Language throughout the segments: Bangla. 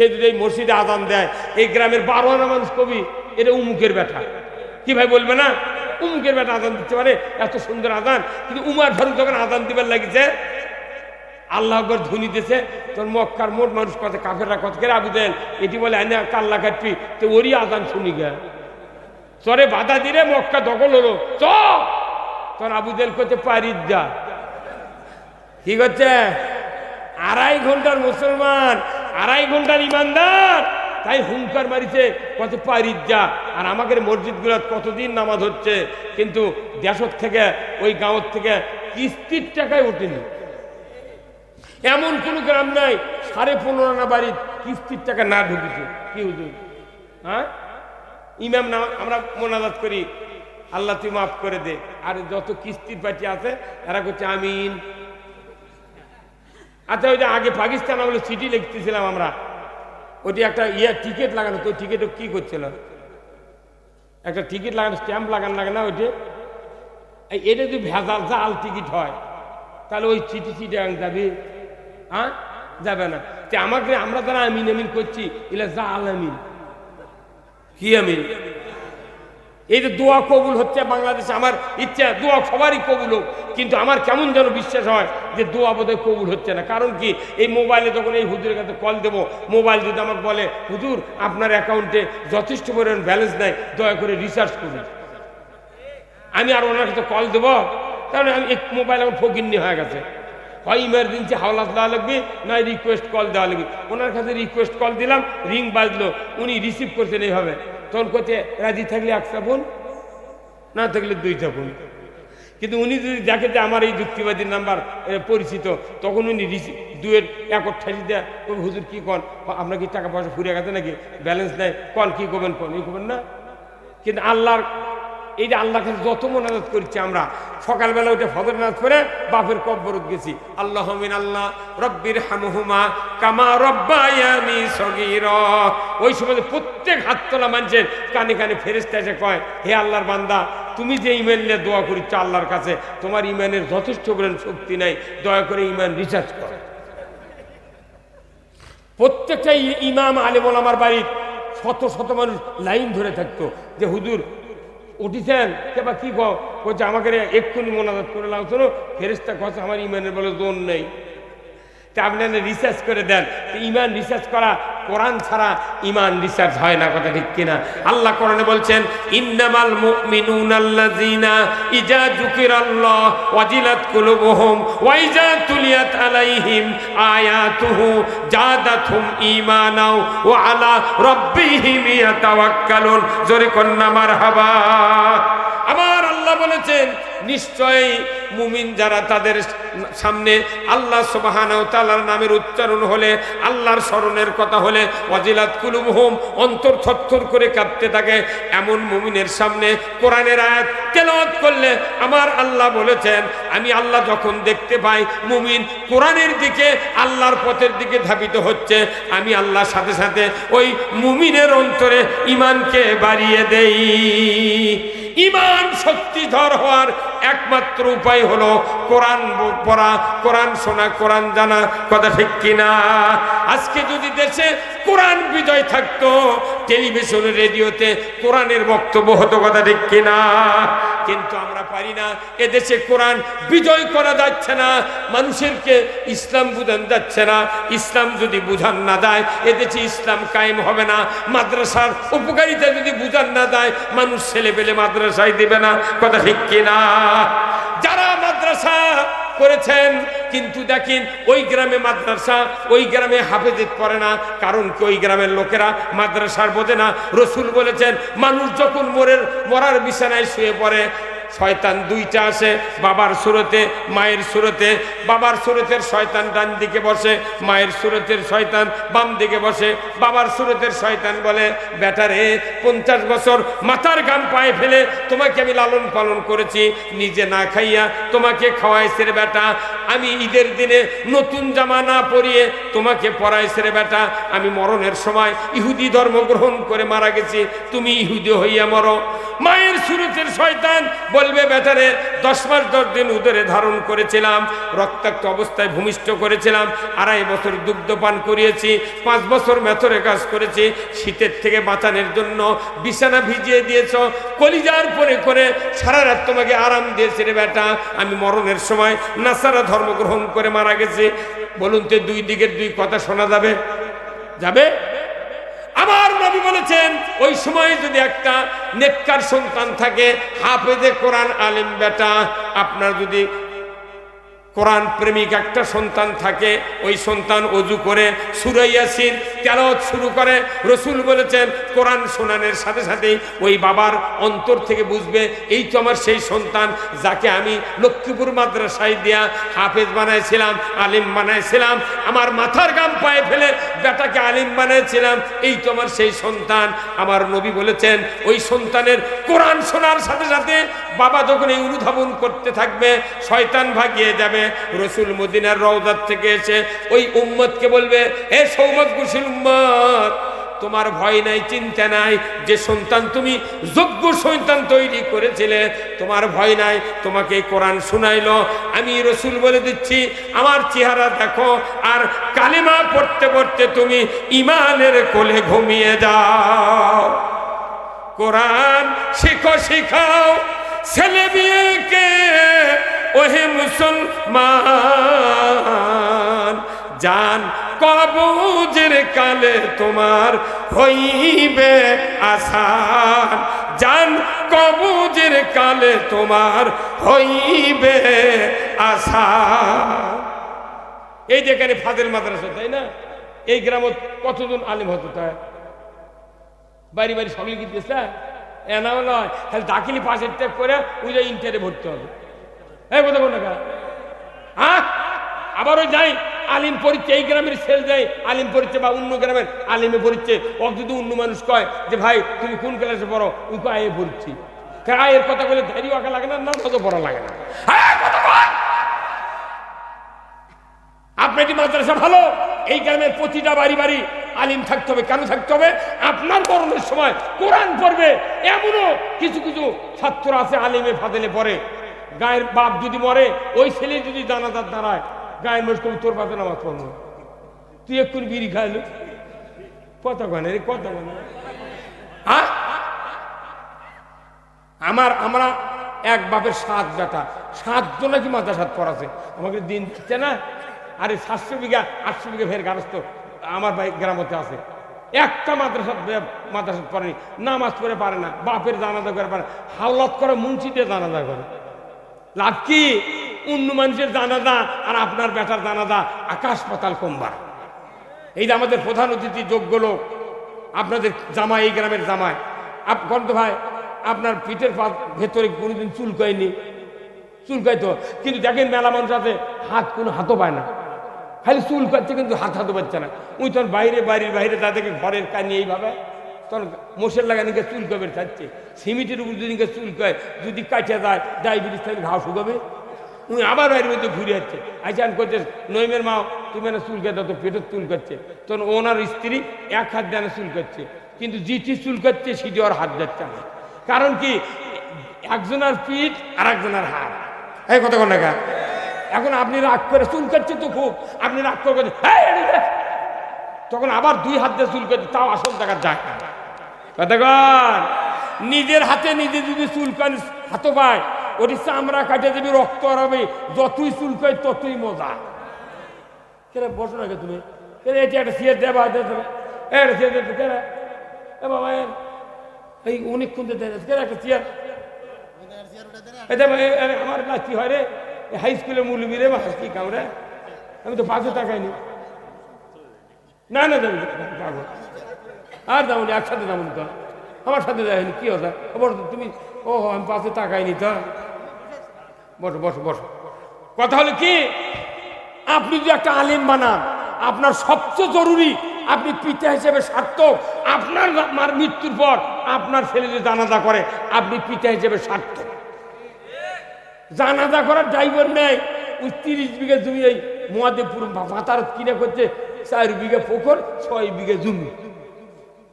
সে যদি এই মসজিদে আজান দেয়, এই গ্রামের 12 আনা মানুষ কবি এটা উমুকের ব্যাটা, কি ভাই বলবে না? উমুকের ব্যাটা আজান দিতে পারে, এত সুন্দর আজান। কিন্তু উমার ফারুক যখন আজান দিবার লাগিছে, আল্লাহ আকবার ধ্বনি দিয়েছে, তোর মক্কার মোট মানুষ কত কাফেররা কত করে আবু জাহেল এটি বলে আনে কাল্লা কাটবি, তো ওরই আজান শুনি গে চরে বাধা দিলে মক্কা দখল হলো। চ তোর আবু জাহেল করতে পারি যা, কি করছে? 2.5 ঘন্টার মুসলমান, 2.5 ঘন্টার ইমানদার, তাই হুঙ্কার মারিছে কত পারি যা। আর আমাদের মসজিদগুলো কতদিন নামাজ হচ্ছে, কিন্তু দেশের থেকে ওই গাঁওর থেকে কিস্তির টাকায় ওঠেনি। এমন কোন গ্রাম নাই 15.5 আনা বাড়ির কিস্তির টাকা না ঢুকেছে। কি হুজুর? হ্যাঁ, ইমাম না আমরা মোনাজাত করি, আল্লাহ তুই মাফ করে দে। আর যত কিস্তির পার্টি আছে এরা করছে আমিন। আচ্ছা, ওই যে আগে পাকিস্তান আমলে চিঠি লিখতেছিলাম আমরা, ওইটি একটা টিকিট লাগানো, তো টিকিট কি করছিল? একটা টিকিট লাগানো, স্ট্যাম্প লাগানো লাগে না ওইটি? এটা যদি ভেজাল জাল টিকিট হয় তাহলে ওই চিঠি যাবে? হ্যাঁ, যাবে না। আমাকে আমরা যারা আমিন আমিন করছি এগুলা জাল আমিন। কি আমিন? এই যে দোয়া কবুল হচ্ছে বাংলাদেশে, আমার ইচ্ছা দোয়া সবারই কবুল হোক, কিন্তু আমার কেমন যেন বিশ্বাস হয় যে দোয়া বোধহয় কবুল হচ্ছে না। কারণ কি, এই মোবাইলে যখন এই হুজুরের কাছে কল দেবো, মোবাইল যদি আমাকে বলে হুজুর আপনার অ্যাকাউন্টে যথেষ্ট পরিমাণ ব্যালেন্স নাই, দয়া করে রিচার্জ করুন, আমি আর ওনার কাছে কল দেবো? তাহলে আমি এক মোবাইল আমার ফকিন্নি হয়ে গেছে, হয় ইমার্জেন্সি হাওলাত দেওয়া লাগবে, নয় রিকোয়েস্ট কল দেওয়া লাগবে। ওনার কাছে রিকোয়েস্ট কল দিলাম, রিং বাজলো, উনি রিসিভ করছেন এইভাবে, তখন করছে রাজি থাকলে 1টা ফোন, না থাকলে 2টা ফোন। কিন্তু উনি যদি দেখে যে আমার এই যুক্তিবাদী নাম্বার পরিচিত, তখন উনি দুয়ের 1.28 দেয়, হুজুর কি কন, আপনার কি টাকা পয়সা ফুরিয়ে গেছে নাকি, ব্যালেন্স নেই, কন কি করবেন, কন এই করবেন না। কিন্তু আল্লাহর এই যে আল্লাহর কাছে যত মোনাজাত করছি আমরা, সকালবেলা উঠে ফজর নামাজ পড়ে বাপের কবরত গেছি, আল্লাহ মিন আল্লাহ রব্বির হামহুমা কামা রব্বায়ানি সগীরা। ওই সময় প্রত্যেক হাত তোলা মানুষের কানে কানে ফেরেশতা এসে কয়, হে আল্লাহর বান্দা, তুমি যে ইমান নিয়ে দোয়া করিচ্ছ আল্লাহর কাছে, তোমার ইমানের যথেষ্ট শক্তি নাই, দয়া করে ইমান রিচার্জ করো। প্রত্যেকটা ইমাম আলেম ওলামার বাড়ির শত শত মানুষ লাইন ধরে থাকতো যে হুজুর উঠিছেন বা কি বলছে, আমাকে এক্ষুনি মোনাজাত করে লাও, শোনো ফেরেশতা কথা আমার ইমানের বলে জোর নেই, তা আপনি রিসার্চ করে দেন। ইমান রিসার্চ করা, কোরআন ছাড়া ইমান রিসার্চ হয় না, কথা ঠিক কিনা? আল্লাহ কোরআনে বলছেন, ইন্নামাল মুমিনুনাল্লাযীনা ইজা যুকিরাল্লাহ ওয়াজিলাত কুলুবুহুম ওয়া ইজা তুলিয়াত আলাইহিম আয়াতুহু জাদাতহুম ঈমানাও ওয়া আলা রাব্বিহিম ইয়াতাওয়াক্কালুন। জোরে কন্না মারহাবা। আমার আল্লাহ বলেছেন, নিশ্চয়ই মুমিন যারা, তাদের সামনে আল্লাহ সুবহানাহু ওয়া তাআলার নামের উচ্চারণ হলে, আল্লাহর স্মরণের কথা হলে, ওয়াজিলাত কুলুবুহুম অন্তর থরথর করে কাঁপতে থাকে, এমন মুমিনের সামনে কোরআনের আয়াত তেলাওয়াত করলে আমার আল্লাহ বলেছেন, আমি আল্লাহ যখন দেখতে পাই মুমিন কোরআনের দিকে, আল্লাহর পথের দিকে ধাবিত হচ্ছে, আমি আল্লাহর সাথে সাথে ওই মুমিনের অন্তরে ঈমানকে বাড়িয়ে দেই। ঈমান শক্তিধর হওয়ার একমাত্র উপায় হলো কোরআন পড়া, কোরআন শোনা, কোরআন জানা, কথা ঠিক কিনা? আজকে যদি দেশে কোরআন বিজয় থাকতো, টেলিভিশনে রেডিওতে কোরআনের বক্তব্য হতো, কথা ঠিক কিনা? কিন্তু আমরা পারি না। এদেশে কোরআন বিজয় করা যাচ্ছে না, মানুষেরকে ইসলাম বুঝানো যাচ্ছে না। ইসলাম যদি বুঝান না যায়, এদেশে ইসলাম কায়েম হবে না। মাদ্রাসার উপকারিতা যদি বুঝান না যায়, মানুষ ছেলে পেলে মাদ্রাসায় দিবে না, কথা ঠিক কিনা? যারা মাদ্রাসা করেছেন, কিন্তু দেখেন ওই গ্রামে মাদ্রাসা, ওই গ্রামে হাফেজত পড়ে না, কারণ কি ওই গ্রামের লোকেরা মাদ্রাসার বোঝে না। রসুল বলেছেন, মানুষ যখন মরার বিছানায় শুয়ে পড়ে, শয়তান 2টা আসে, বাবার সুরতে, মায়ের সুরতে। বাবার সুরতের শয়তান ডান দিকে বসে, মায়ের সুরতের শয়তান বাম দিকে বসে। বাবার সুরতের শয়তান বলে, বেটারে 50 বছর মাথার ঘাম পায়ে ফেলে তোমাকে আমি লালন পালন করেছি, নিজে না খাইয়া তোমাকে খাওয়াইছে রে বেটা, আমি ঈদের দিনে নতুন জামা না পরিয়ে তোমাকে পরাইছে রে বেটা, আমি মরণের সময় ইহুদি ধর্ম গ্রহণ করে মারা গেছি, তুমি ইহুদি হইয়া মরো। মায়ের সুরতের শয়তান বলবে বেটারে 10 মাস 10 দিন উদরে ধারণ করেছিলাম, রক্তাক্ত অবস্থায় ভূমিষ্ঠ করেছিলাম, 2.5 বছর দুগ্ধ পান করিয়েছি, 5 বছর মেথরে কাজ করেছি, শীতের থেকে বাঁচানোর জন্য বিছানা ভিজিয়ে দিয়েছ, কলিজার পরে করে সারা রাত তোমাকে আরাম দিয়েছে রে বেটা। আমি মরণের সময় নাসারা ধর্ম গ্রহণ করে মারা গেছি। বলুন তো দুই দিকের দুই কথা শোনা যাবে? যাবে? আমার নবী বলেছেন ওই সময় যদি একটা নেককার সন্তান থাকে, হাফেজে কোরআন আলেম বেটা, আপনার যদি কোরআন প্রেমিক একটা সন্তান থাকে, ওই সন্তান ওযু করে সূরা ইয়াসিন তেলাওয়াত শুরু করে, রাসূল বলেছেন কোরআন শোনানোর সাথে সাথেই ওই বাবার অন্তর থেকে বুঝবে এই তো আমার সেই সন্তান যাকে আমি লক্ষ্মীপুর মাদ্রাসায় দিয়া হাফেজ বানাইছিলাম, আলিম বানাইছিলাম, আমার মাথার গাম পায়ে ফেলে বেটাকে আলিম বানাইছিলাম, এই তো আমার সেই সন্তান। আমার নবী বলেছেন ওই সন্তানের কোরআন শোনার সাথে সাথে বাবা যখন এই অনুধাবন করতে থাকবে, শয়তান ভাগিয়ে যাবে। রাসূল মদিনার রওজাত থেকে এসে ওই উম্মতকে বলবে, হে সৌভাগ্যশীল উম্মত, তোমার ভয় নাই, চিন্তা নাই, যে সন্তান তুমি যোগ্য সন্তান তৈরি করেছিলে, তোমার ভয় নাই, তোমাকে কোরআন শুনাইলো। আমি রাসূল বলে দিচ্ছি, আমার চেহারা দেখো, আর কালিমা পড়তে পড়তে তুমি ঈমানের কোলে ঘুমিয়ে যাও। কোরআন শিখো, শিখাও ছেলে মেয়েকে, ওহে মুসলমান, জান কবুজের কালে তোমার হইবে আসান, জান কবুজের কালে তোমার হইবে আসান। এই যেখানে ফাজিল মাদ্রাসা, তাই না? এই গ্রামে কতজন আলেম হতো, তাই বাড়ি বাড়ি সকলে কি দিয়েছে? এনাও নয়, খালি দাখিলি পাশের ট্যাগ করে ওই যে ইন্টারে ভর্তি হবে। এই কথা বল না, হ্যাঁ? আবার ওই যাই আলিম পড়ছে, এই গ্রামের ছেলে যায় আলিম পড়ছে, বা অন্য গ্রামের আলিমে পড়ছে, ও যদি অন্য মানুষ কয় যে ভাই তুমি কোন ক্লাসে পড়ো, ওই আয়ে পড়ছি, এর কথা বলে ধৈর্য আঁকা লাগে না, না কত পড়া লাগে না। আপনার কি মাদ্রাসা ভালো? এই গ্রামের প্রতিটা বাড়ি বাড়ি আলিম থাকতে হবে। কেন থাকতে হবে? আপনার মরণের সময় কোরআন পড়বে। এমনও কিছু কিছু ছাত্র আছে আলিমে ফাদেলে পড়ে, গায়ের বাপ যদি মরে, ওই ছেলে যদি জানাজার দাঁড়ায়, গায়ের মানুষ কবি তোর পাতে নামাজ পড়বো, তুই এক্ষুনি বিড়ি খাইলো, কথা কয় না রে, কথা কয় না। হ্যাঁ, আমরা এক বাপের 7 বেটা, 7 জন নাকি মাদ্রাসাত পড়াছে, আমাকে দিন দিচ্ছে না। আরে 700 বিঘা 800 বিঘা ফের গারস্থ আমার ভাই গ্রামতে আছে, একটা মাদ্রাসাত পড়েনি, নামাজ পড়ে পারে না, বাপের জানাজা করে পারে, হাওলাত করে মুন্সিতে জানাজা করে। লাভ কি? অন্য মানুষের জানাজা আর আপনার বেটার জানাজা আকাশ পাতাল কমবার। এই যে আমাদের প্রধান অতিথি যোগ্য লোক, আপনাদের জামাই, এই গ্রামের জামাই, কন্ত ভাই আপনার পিঠের ভেতরে কোনোদিন চুলকায়নি? চুলকাইতো, কিন্তু দেখেন মেলা মানুষ আছে হাত কোনো হাতও পায় না, খালি চুল কাটছে কিন্তু হাতও পাচ্ছে না। ওই তখন বাইরে বাড়ির বাইরে তাদেরকে ঘরের কানি এইভাবে তখন মোষের লাগানিকে চুল কবে থাকছে, সিমেন্টের উপর যদি চুল কয়, যদি কাটে যায় ডায়াবেটিস থাকলে ঘাও শুকাবে। উনি আবার বাড়ির মধ্যে ঘুরে যাচ্ছে, আইসান করছে নইমের মা তুমি না চুল কাটে, তো পেটের চুল কাটছে। তখন ওনার স্ত্রী এক হাত দেয় চুল কাটছে, কিন্তু জিটি চুল কাটছে সেটি ওর হাত যাচ্ছে না। কারণ কি? একজনের পিঠ আর একজনের হাত। এই কথা কোন না? এখন আপনি রাগ করে চুল কাটছে তো খুব, আপনি রাগ করে তখন আবার 2 হাত দিয়ে চুল কাটছে, তাও আসল টাকা যায় না। কতক্ষণ নিজের হাতে নিজে যদি চুল কান হাতও পায়, ওটি চামড়া কাটে দেবে, রক্ত হবে, যতই চুল কায় ততই মজা। কেন বসো না তুমি? এটি একটা সিয়ার দেবা, একটা সিয়ার দিতে কেন? এ বাবা এই অনেকক্ষণ কেন একটা চেয়ার আমার না কি হয় রে, হাই স্কুলের মুলবি রে, মাস কি কামড়ে, আমি তো 500 টাকাইনি। না না যাবো আর যাবো না, একসাথে যাবো তো, আমার সাথে যায়নি। কি হতো তুমি? ও আমি 500 টাকাইনি তো। বসো বসো বসো। কথা হলো কি, আপনি যদি একটা আলেম বানান, আপনার সবচেয়ে জরুরি আপনি পিতা হিসেবে সার্থক। আপনার মার মৃত্যুর পর আপনার ছেলে যদি জানাজা করে, আপনি পিতা হিসেবে সার্থক। জানাজা করার ড্রাইভার নেই। ওই 30 বিঘা জমি এই মহাদেবপুর মাতার কিনে করছে, 4 বিঘা পুকুর, 6 বিঘা জমি।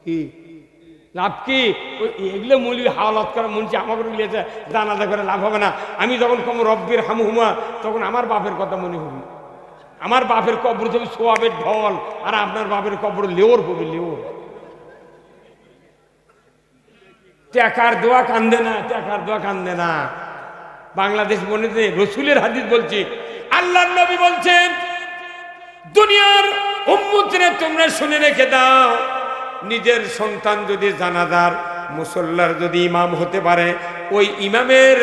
কি লাভ কি? এগুলো মূল হাওলাত করা মনছি আমাকে লিয়েছে জানাজা করে লাভ হবে না। আমি যখন কম রব্বির হামহুমা তখন আমার বাপের কথা মনে হবে। আমার বাপের কবর তুমি সোয়াবের ঢল, আর আপনার বাপের কবর লেওর হবে, লেওর। টাকার দোয়া কান্দে না, টাকার দোয়া কান্দে না। বাংলাদেশ বনেছে রসুলের হাদিস বলছে, আল্লাহর নবী বলছেন, দুনিয়ার উম্মতরে তোমরা শুনে রেখে দাও, নিজের সন্তান যদি জানাজার মুসল্লার যদি ইমাম হতে পারে, ওই ইমামের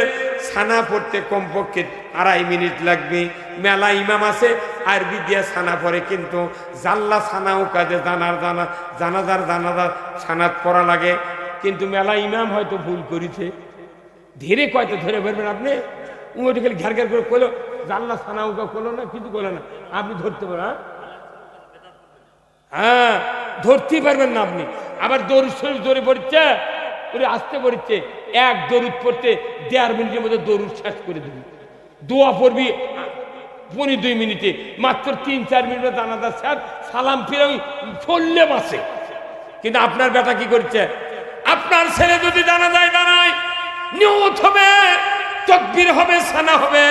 ছানা পড়তে কমপক্ষে 2.5 মিনিট লাগবে। মেলা ইমাম আছে আরবি দিয়া ছানা পড়ে, কিন্তু জাল্লা ছানাও কাজে জানাজার ছানাত পড়া লাগে। কিন্তু মেলা ইমাম হয়তো ভুল করেছে, ধীরে কয়তো ধরে ফেলবেন আপনি। ওইটা খালি ঘের ঘের করে করলো, জাল্লা ছানাও করলো না, কিছু করলো না, আপনি ধরতে পারেন। হ্যাঁ, ধরতেই পারবেন না আপনি। আবার দরুদ শরীফ জোরে পড়ছে, ওরে আসতে পড়ছে, এক দরুদ পড়তে 1.5 মিনিটের মধ্যে দরুদ শেষ করে দিবি। দোয়া পড়বি 2 মিনিটে, মাত্র 3-4 মিনিটে জানাজা শেষ, সালাম ফিরে চললে বাসে। কিন্তু আপনার বেটা কি করছে? আপনার ছেলে যদি জানাজায় দাঁড়ায়, নিয়ত হবে, তাকবীর হবে, সানা হবে,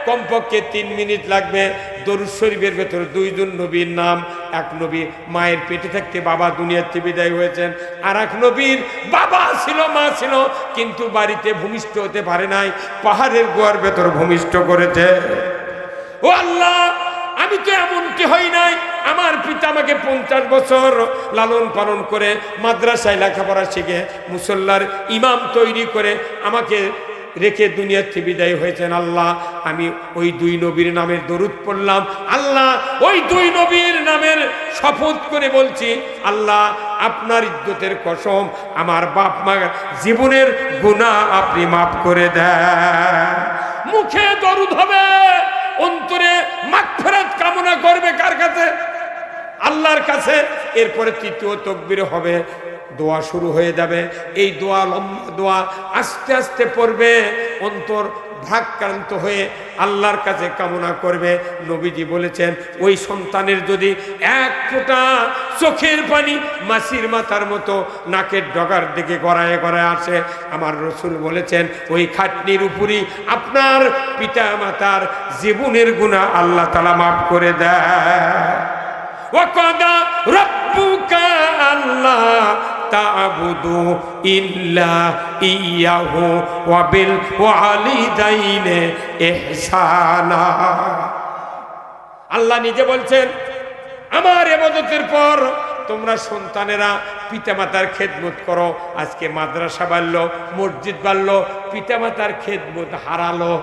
কমপক্ষে 3 মিনিট লাগবে। দরুদ শরীফের ভেতরে 2 জন নবীর নাম। এক নবী মায়ের পেটে থাকতে বাবা দুনিয়ার থেকে বিদায় হয়েছেন, আর এক নবীর বাবা ছিল, মা ছিল, কিন্তু বাড়িতে ভূমিষ্ঠ হতে পারে নাই, পাহাড়ের গুহার ভেতর ভূমিষ্ঠ করেছে। ও আল্লাহ, আমি তো এমনটি হই নাই, আমার পিতা আমাকে 50 বছর লালন পালন করে মাদ্রাসায় লেখাপড়া শিখে মুসল্লার ইমাম তৈরি করে আমাকে রেখে দুনিয়ার থেকে বিদায় হয়েছেন। আল্লাহ, আমি ওই 2 নবীর নামের দরুদ পড়লাম। আল্লাহ, ওই 2 নবীর নামের শপথ করে বলছি, আল্লাহ আপনার ইজ্জতের কসম, আমার বাপ মা জীবনের গুনাহ আপনি মাফ করে দেন। মুখে দরুদ হবে, অন্তরে মাগফিরাত কামনা করবে কার কাছে? আল্লাহর কাছে। এরপরে 3য় তাকবীর হবে, দোয়া শুরু হয়ে যাবে। এই দোয়া লম্বা দোয়া, আস্তে আস্তে পড়বে, অন্তর ভারাক্রান্ত হয়ে আল্লাহর কাছে কামনা করবে। নবীজি বলেছেন, ওই সন্তানের যদি 1 ফোঁটা চোখের পানি মাছির মাথার মতো নাকের ডগার দিকে গড়ায় গড়ায় আসে, আমার রসুল বলেছেন, ওই খাটনির উপরই আপনার পিতা মাতার জীবনের গুনাহ আল্লাহ তাআলা মাফ করে দেয়। ওয়াকাদা রাব্বুকা আল্লাহ তা'বুদু ইল্লা ইয়াহু ওয়া বিল ওয়ালিদাইনি ইহসানা। আল্লাহ নিজে বলছেন, আমার ইবাদতের পর তোমরা সন্তানেরা পিতামাতার খেদমত করো। আজকে মাদ্রাসা বাড়লো, মসজিদ বাড়লো, পিতামাতার খেদমত হারালো।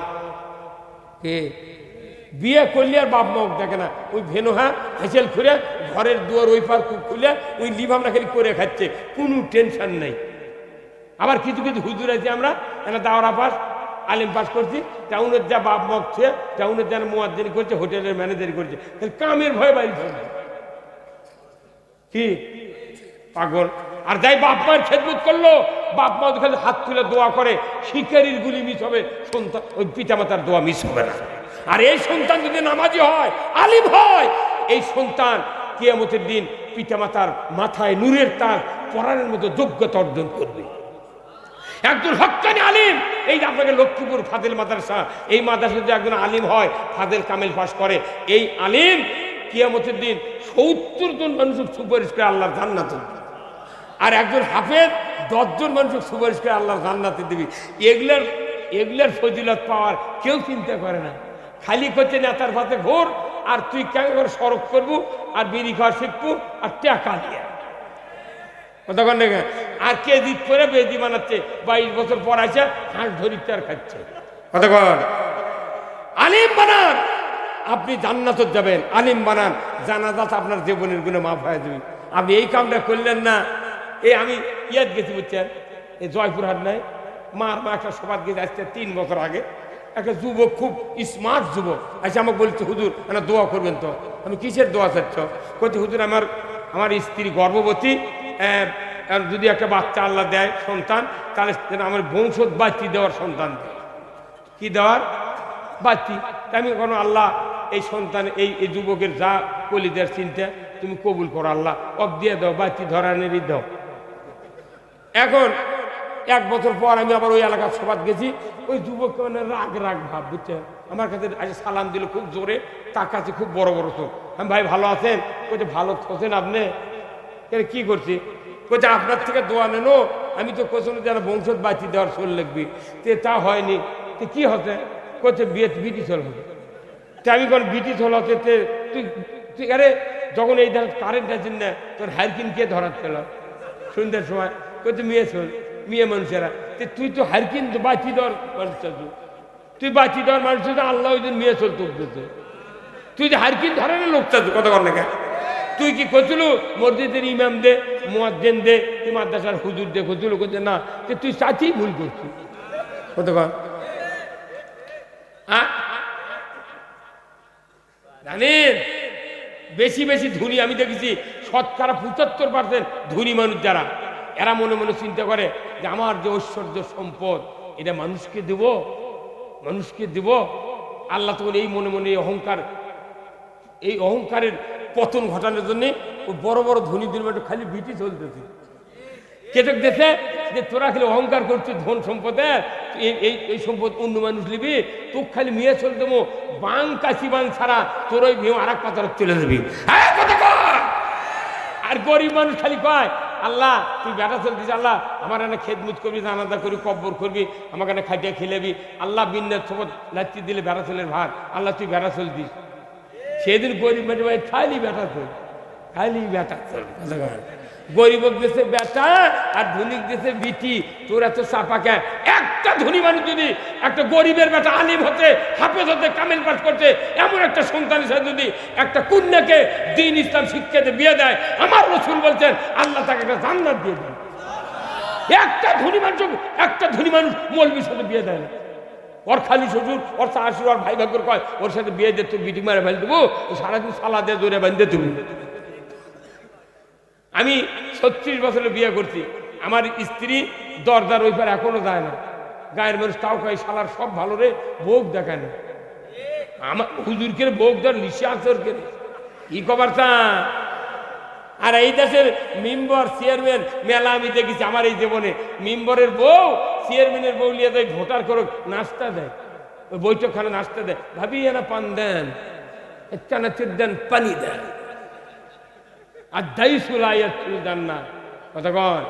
কে বিয়ে করলে আর বাপ মাও দেখে না, ওই ভেনু হেসেল খুলে ঘরের দুয়ার ওই পার খুলে ওই লিভামরা খালি করে খাচ্ছে, কোনো টেনশন নেই। আবার কিছু কিছু হুজুর আছে, আমরা এখানে দাওরা পাস আলিম পাস করছি, টাউনের যা বাপ মগ ছুঁয়ে টাউনের যেন মুয়াজ্জিন করছে, হোটেলের ম্যানেজারি করছে, কামের ভয়ে বাড়ি কি পাগল। আর যাই বাপ মায়ের খেদমত করলো, বাপ মা খালি হাত তুলে দোয়া করে, শিকারির গুলি মিস হবে, সন্তান ওই পিতামাতার দোয়া মিস হবে না। আর এই সন্তান যদি নামাজি হয়, আলিম হয়, এই সন্তান কিয়ামতের দিন পিতামাতার মাথায় নূরের তাজ পরাণের মতো যোগ্যতা অর্জন করবে। একজন হক্কানি আলিম, এই আপনাকে লক্ষ্মীপুর ফাদেল মাদ্রাসা, এই মাদ্রাসা যদি একজন আলিম হয়, ফাদেল কামেল পাস করে, এই আলিম কিয়ামতের দিন 70 জন মানুষের সুপারিশ করে আল্লাহর জান্নাতে। আর একজন হাফেজ 10 জন মানুষের সুপারিশ করে আল্লাহর জান্নাতে দিবি। এগুলার ফজিলত পাওয়ার কেউ চিন্তা করে না। খালি করছে নেতার পাতে ঘোর, আর তুই কেমন করে সড়ক করবো, আর বিড়ি খাওয়া শিখবো, আর টাকা দিয়ে কতক্ষণ দেখে, আর কেজিত করে বেদি বানাচ্ছে, 22 বছর পর আছে হাঁস ধরিতে আর খাচ্ছে। কতক্ষণ আলিম বানান, আপনি জান্নাতে যাবেন। আলিম বানান, জানাজাত আপনার জীবনের গুণে মাফ হয়ে যাবে। আপনি এই কামটা করলেন না। এই আমি ইয়াদ গেছি, বুঝছেন, এই জয়পুরহাট নাই, মা একটা সভাত গেছে আসতে 3 বছর আগে। একটা যুবক, খুব স্মার্ট যুবক, আচ্ছা আমাকে বলছে, হুজুর একটা দোয়া করবেন তো। আমি কিসের দোয়া চাচ্ছ? বলছি, হুজুর আমার স্ত্রী গর্ভবতী, যদি একটা বাচ্চা আল্লাহ দেয় সন্তান, তাহলে আমার বংশত বাচ্চি দেওয়ার সন্তান দেয়। কি দেওয়ার? বাচ্চি। আমি কোনো আল্লাহ এই সন্তান, এই যুবকের যা কলিদের চিন্তা তুমি কবুল করো, আল্লাহ অব দিয়ে দাও, বাচ্চি ধরানেরই দাও। এখন 1 বছর পর আমি আবার ওই এলাকার সভাত গেছি, ওই যুবক মানে রাগ রাগ ভাব, বুঝছেন, আমার কাছে আজ সালাম দিল খুব জোরে, তাকাচ্ছে খুব বড় বড় চোখ। আমি ভাই ভালো আছেন? বলছে ভালো খোঁজেন আপনি? কি করছি? বলছে আপনার থেকে দোয়া নেনো, আমি তো কোথাও যারা বংশত বাঁচি দেওয়ার শোল লিখবি, তা হয়নি, তো কি হতে? করছে বিটি চল হবে। তা আমি কোন বিটি চল হতে তুই তুই আরে যখন এই ধর কারেন্ট আছেন না, তোর হারকিন কে ধরার ছিল সন্ধ্যার সময়? করছে মেয়ে চল, মেয়ে মানুষেরা, তুই তো হারকিন বাঁচি দেওয়ার মানুষ, তুই বাঁচি দেওয়ার মানুষ, আল্লাহ ওই দিন মেয়ে চল তোর দিতে, তুই যে হারকিন ধরনের লোক চাচ্ছ কত কর না? তুই কি করছিল মসজিদের ইমাম দে, মুয়াজ্জিন দে, তুই মাদ্রাসার হুজুর দে করছিল? করছে না, তুই চাচ্ছেই ভুল করছিস। কত কর জানেন? বেশি বেশি ধনী আমি দেখেছি, 75% ধনী মানুষ যারা, এরা মনে মনে চিন্তা করে যে আমার যে ঐশ্বর্য সম্পদ এটা মানুষকে দেব, মানুষকে দেব। আল্লাহ তখন এই মনে মনে এই অহংকারের পতন ঘটানোর জন্য বড় বড় ধনীদের মধ্যে খালি বিটি চলতেছে, কেটক দেশে যে তোরা খালি অহংকার করছিস ধন সম্পদে, এই সম্পদ অন্য মানুষ নিবি, তোর খালি মেয়ে চল দেবো, বাং কাশি বাং ছাড়া তোর ওই ভেউ আর এক পাতার চলে যাবি। আর গরিব মানুষ খালি কয় আল্লাহ তুই বেটা চলতিস, আল্লাহ আমার এনে খেদমুত করবি, জানাজা করি, কব্বর করবি, আমাকে এনে খাইতে খেলেবি, আল্লাহ বিন্যাস সম্পদ লাচ্ছি দিলে বেটা চলের ভাত, আল্লাহ তুই বেটা চলতিস। সেদিন গরিব মানুষ ভাই খালি বেটা চল, খালি বেটা চল। গরিবক দেশে বেটা আর ধনিক দেশে বিটি, তোর এত চাপাকে। একটা ধনী মানুষ যদি একটা গরিবের বেটা আলিম হতে, হাফেজ হতে, কামেল পাঠ করতে, এমন একটা সন্তানের সাথে যদি একটা কন্যাকে দ্বীন ইসলাম শিক্ষাতে বিয়ে দেয়, আমার রাসূল বলছেন আল্লাহ তাকে একটা জান্নাত দিয়ে দেয়। একটা ধনী মানুষ মৌলবীর সাথে বিয়ে দেয় না, ওর খালি শ্বশুর, ওর শাশুড়ি, ওর ভাই ভাগ্যর কয় ওর সাথে বিয়ে দিয়ে তুই বিটি মারে ফেল দেবো, সারাদিন সালা দিয়ে জোরে বাঁধতে তুমি। আমি 36 বছরে বিয়ে করছি, আমার স্ত্রী দরজার ওই পার এখনো যায় না, গায়ের মানুষ তাও কয় শালার সব ভালো রে, বউক দেখায় না। আমার হুজুরকে বউক ধর লিশে আসরকে ই কবার চা। আর এই দেশের মেম্বার চেয়ারম্যান মেলা আমি দেখেছি আমার এই জীবনে, মেম্বারের বউ চেয়ারম্যানের বউ লিয়ে দেয়, ভোটার করো নাস্তা দেয়, ওই বৈঠকখানে নাস্তা দেয়, ভাবি এনা পান দেন, চানাচুর দেন, পানি দেন, আর দায়িত্ব না কতক্ষণ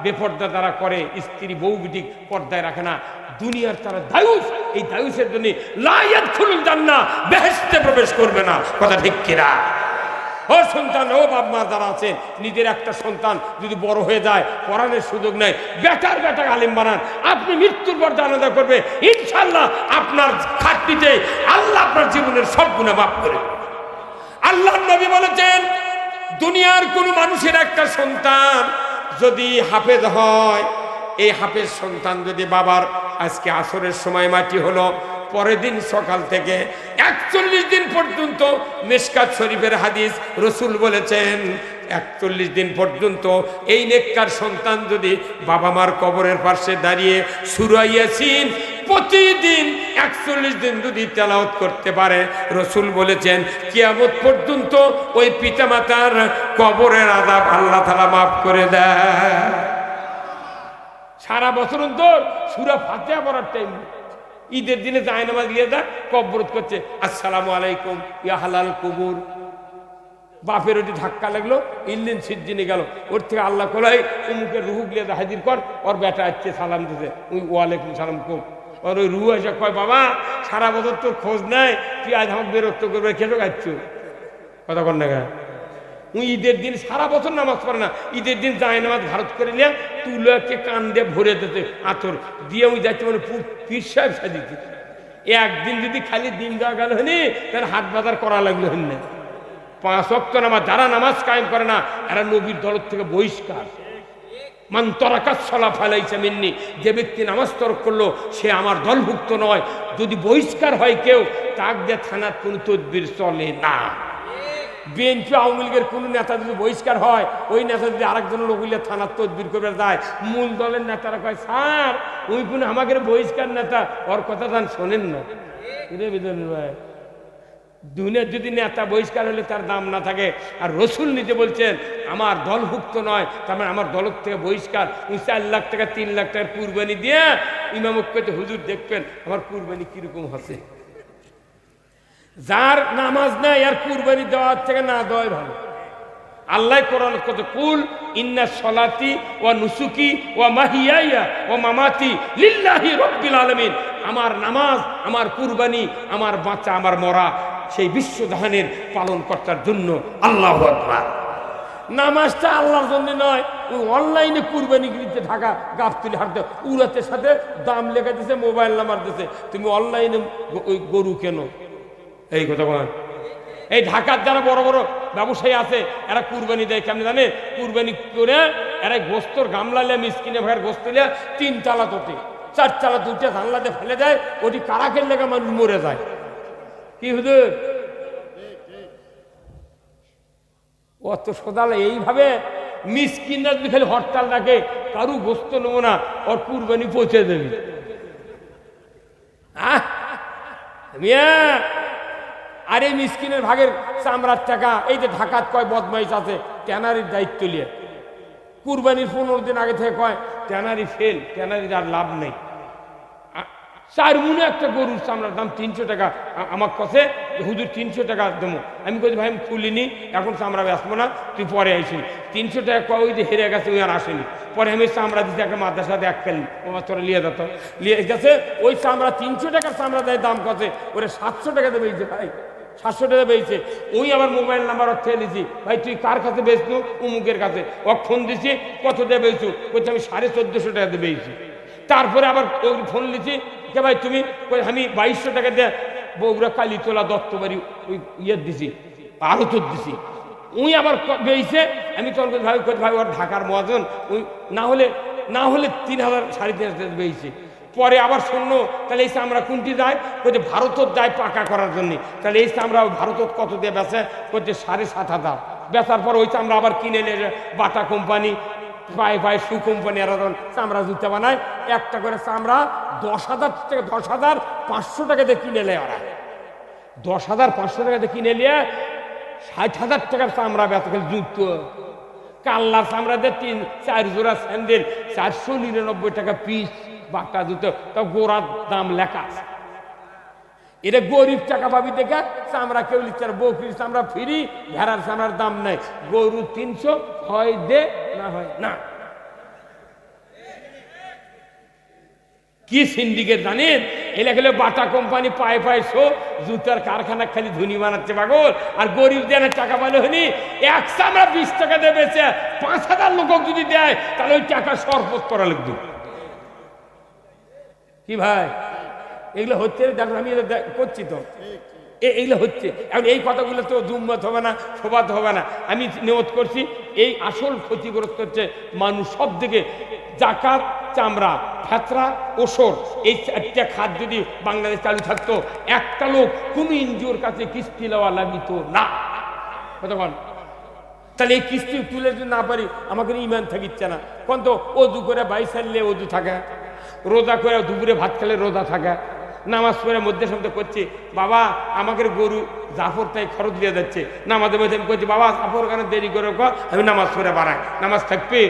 বেপর্দা তারা করে, স্ত্রী বউ বিটি পর্দায় রাখে না, দুনিয়ার তারা দায়ুস, এই দায়ুসের জন্য লায়াত খুলুন জান্নাহ, বেহেশতে প্রবেশ করবে না। কথা ঠিক কিনা? ও সন্তান, ও বাপ মা যারা আছেন, নিজের একটা সন্তান যদি বড় হয়ে যায়, পড়ানোর সুযোগ নেই, বেটার আলিম বানান, আপনি মৃত্যুর পর জানাজা করবে, ইনশাআল্লাহ আপনার খাটনিতে আল্লাহ আপনার জীবনের সব গুনাহ মাফ করে। আল্লাহর নবী বলেছেন দুনিয়ার কোন মানুষের একটা সন্তান যদি হাফেজ হয়, এই হাফেজ সন্তান যদি বাবার আজকে আসরের সময় মাটি হলো, পরের দিন সকাল থেকে 41 দিন পর্যন্ত, মিশকাত শরীফের হাদিস, রাসূল বলেছেন 41 দিন পর্যন্ত এই নেককার সন্তান যদি বাবা মার কবরের পাশে দাঁড়িয়ে সূরা ইয়াসিন প্রতিদিন 41 দিন যদি তেলাওয়াত করতে পারে, রাসূল বলেছেন কিয়ামত পর্যন্ত ওই পিতামাতার কবরের আযাব আল্লাহ তাআলা মাফ করে দেয়। সারা বছর অন্তর সূরা ফাতিহা পড়ার টাইম, ঈদের দিনে জায়নামাজ নিয়ে যা কবরত করছে, আসসালামু আলাইকুম ইয়া হালাল কুবুর। বাপের ওটি ধাক্কা লাগলো, ইল্লিন সিদ্দিনে গেল, ওর থেকে আল্লাহ কোলাই উমুকের রুহু গিয়ে হাজির কর, ওর বেটা আসছে সালাম দিতে, ওই ওয়ালাইকুম সালাম কম। আর ওই রুহু এসে কয় বাবা সারা বছর তোর খোঁজ নাই, তুই আজ আমাকে বেরোত্ব করবে, খেতে খাচ্ছ কথা কর না। উনি ঈদের দিন সারা বছর নামাজ পড়ে না, ঈদের দিন যায় নামাজ ভারত করে নিয়ে তুলোকে কান দিয়ে ভরে দিতে আতর দিয়ে, উনি যাচ্ছে মানে পীর সাহেব সাজিতে। একদিন যদি খালি দিন দেওয়া গেল হয়নি, তার হাট বাজার করা লাগলো হন না। 5 ওয়াক্ত নামাজ যারা নামাজ কায়েম করে না, এরা নবীর দরদ থেকে বহিষ্কার। মান তারাকাস সালাহ ফালাইসা মিন্নি, যে ব্যক্তি নামাজ তরক করলো সে আমার দলভুক্ত নয়। যদি বহিষ্কার হয় কেউ, তাক দিয়ে থানার কোনো তদবির চলে না। বিএনপি আওয়ামী লীগের কোনো নেতা যদি বহিষ্কার হয়, ওই নেতা যদি আরেকজন লোক হইলে থানার তদবির করে যায়, মূল দলের নেতারা কয় স্যার ওই কোনো আমাদের বহিষ্কার নেতা, ওর কথা তান শোনেন না। ভাই দুনিয়ার যদি নেতা বহিষ্কার হলে তার দাম না থাকে, আর রসুল নিজে বলছেন আমার দলভুক্ত নয়, তার মানে আমার দল থেকে বহিষ্কার। 4 লাখ টাকা 3 লাখ টাকার কুরবানি দিয়ে ইমামকে কইতে হুজুর দেখবেন আমার কুরবানি কিরকম হচ্ছে। যার নামাজ নাই আর কুরবানি দেওয়ার থেকে না দেওয়াই ভালো। আল্লাহ কোরআন কত কুল ইন্না সলাতি ওয়া নুসুকি ওয়া মাহিয়ায়া ওয়া মামাতি লিল্লাহি রাব্বিল আলামিন। আমার নামাজ, আমার কুরবানি, আমার বাঁচা, আমার মরা সেই বিশ্বজাহানের পালন কর্তার জন্য। আল্লাহু আকবার। নামাজটা আল্লাহর জন্য নয়, ওই অনলাইনে কুরবানি দিতে ঢাকা গাবতলি হাঁটতে উড়াতের সাথে দাম লেখা দিছে, মোবাইল নাম্বার দিছে, তুমি অনলাইনে ওই গরু কেন? এই কথা বলেন। এই ঢাকার যারা বড় বড় ব্যবসায়ী আছে এরা কুরবানি দেয় কেমন জানে? কুরবানি করে এরা গোস্তর গামলা লিয়া মিসকিনে ভাইয়ের গোস্ত লিয়া 3 তালা তোটে, 4 তালা তুটে জানলাতে ফেলে দেয়, ওটি কারাকের লেগে মানুষ মরে যায়। কি হুজুর অত সোদালে এইভাবে মিসকিনরা যদি খালি হরতাল রাখে কারু গোস্ত নেবো না, ওর কুরবানি পৌঁছে দেবে। আর এই মিসকিনের ভাগের চামড়ার টাকা, এই যে ঢাকাত কয় বদমাইশ আছে ট্যানারির দায়িত্ব নিয়ে, কুরবানির 15 দিন আগে থেকে কয় ট্যানারি ফেল, ট্যানারির আর লাভ নেই। 4 মুনে একটা গরুর চামড়ার দাম 300 টাকা। আমার কাছে হুজুর 300 টাকা দেবো। আমি বলছি ভাই আমি খুলিনি, এখন চামড়া বেচবো না, তুই পরে আইসি। 300 টাকা কয় ওই যে হেরে গেছে, ওই আর আসেনি। পরে আমি চামড়া দিতে একটা মাদ্রাসাতে 1 কালি আমার তোরা লিয়ে যেত, লিয়ে গেছে ওই চামড়া 300 টাকার চামড়া দেয় দাম কত, ওরে 700 টাকাতে বেরিয়েছে ভাই, 700 টাকা বেরিয়েছে। ওই আবার মোবাইল নাম্বার ওর থেকে দিছি, ভাই তুই কার কাছে বেচতু? উমুকের কাছে। ও ফোন দিছি, কত দিয়ে বেচু? বলছি আমি 1450 টাকাতে বেরিয়েছি। তারপরে আবার ওই ফোন লিছি, কে ভাই তুমি? আমি 2200 টাকা দিয়ে বগুড়া কালীতলা দত্তবাড়ি ওই ইয়ে দিছি, আরো তোর দিছি। উই আবার বেরিয়েছে। আমি তখন ভাই ভাই ওর ঢাকার মহাজন, ওই না হলে 3000 3500 বেরিয়েছে। পরে আবার শূন্য, তাহলে এই চামড়া কোনটি যায়? বলছে ভারতত যায় পাকা করার জন্য। তাহলে এই চামড়া ভারতত কত দিয়ে বেচে? বলছে 7,500। বেচার পর ওই চামড়া আবার কিনে নিয়ে বাটা কোম্পানি, পায়ে পায়ে শু কোম্পানি এরা চামড়া জুতা বানায়। একটা করে চামড়া 10,500 টাকাতে কিনে নেয় ওরা। 10,500 টাকাতে কিনে নিয়ে 60,000 টাকার চামড়া বেচা, খালি জুতো কাল্লার চামড়া দিয়ে 3-4 জোড়া স্যান্ডেল 499 টাকা পিস। বাটা জুতো তাও গোড়ার দাম লেখা আছে। এটা গরিব টাকা পাবি দেখা চামড়া কেউ লিখছে না। বকরির চামড়া ফ্রি, ভেড়ার চামড়ার দাম নাই। গরু 300 হয় দে, না হয় না। কি সিন্ডিকেট জানেন? এলা গেলে বাটা কোম্পানি পায়ে পায়ে শো জুতার কারখানা খালি ধনী বানাচ্ছে পাগল। আর গরিব দেন টাকা পালে হনি এক চামড়া 20 টাকা দেবে, 5000 লোক যদি দেয় তাহলে ওই টাকা শরবত করা লাগবে। কি ভাই এগুলো হচ্ছে? দেখো আমি করছি তো, এইগুলো হচ্ছে। এখন এই কথাগুলো তো জুম্মত হবে না, শোভাত হবে না। আমি নিয়ত করছি এই আসল ক্ষতিগ্রস্ত হচ্ছে মানুষ সব দিকে। জাকাত, চামড়া, ফেতরা, ওসর, এই 4টা খাত যদি বাংলাদেশ চালু থাকতো, একটা লোক কোনো এনজিওর কাছে কিস্তি নেওয়া লাগিত না। কতক্ষণ? তাহলে এই কিস্তি তুলে যদি না পারি আমাকে ইমান থাকিচ্ছে না। কোন তো অজু করে 22 সালে অজু থাকে, রোজা করে দুপুরে ভাত খেলে রোজা থাকে, নামাজ পড়ে মধ্যে সন্ধ্যে করছি, বাবা আমাকে গরু জাফর তাই খরচ দিয়ে যাচ্ছে। নামাজের মধ্যে আমি করছি, বাবা জাফর কেন দেরি করে আমি নামাজ পড়ে বাড়াই, নামাজ থাকবে।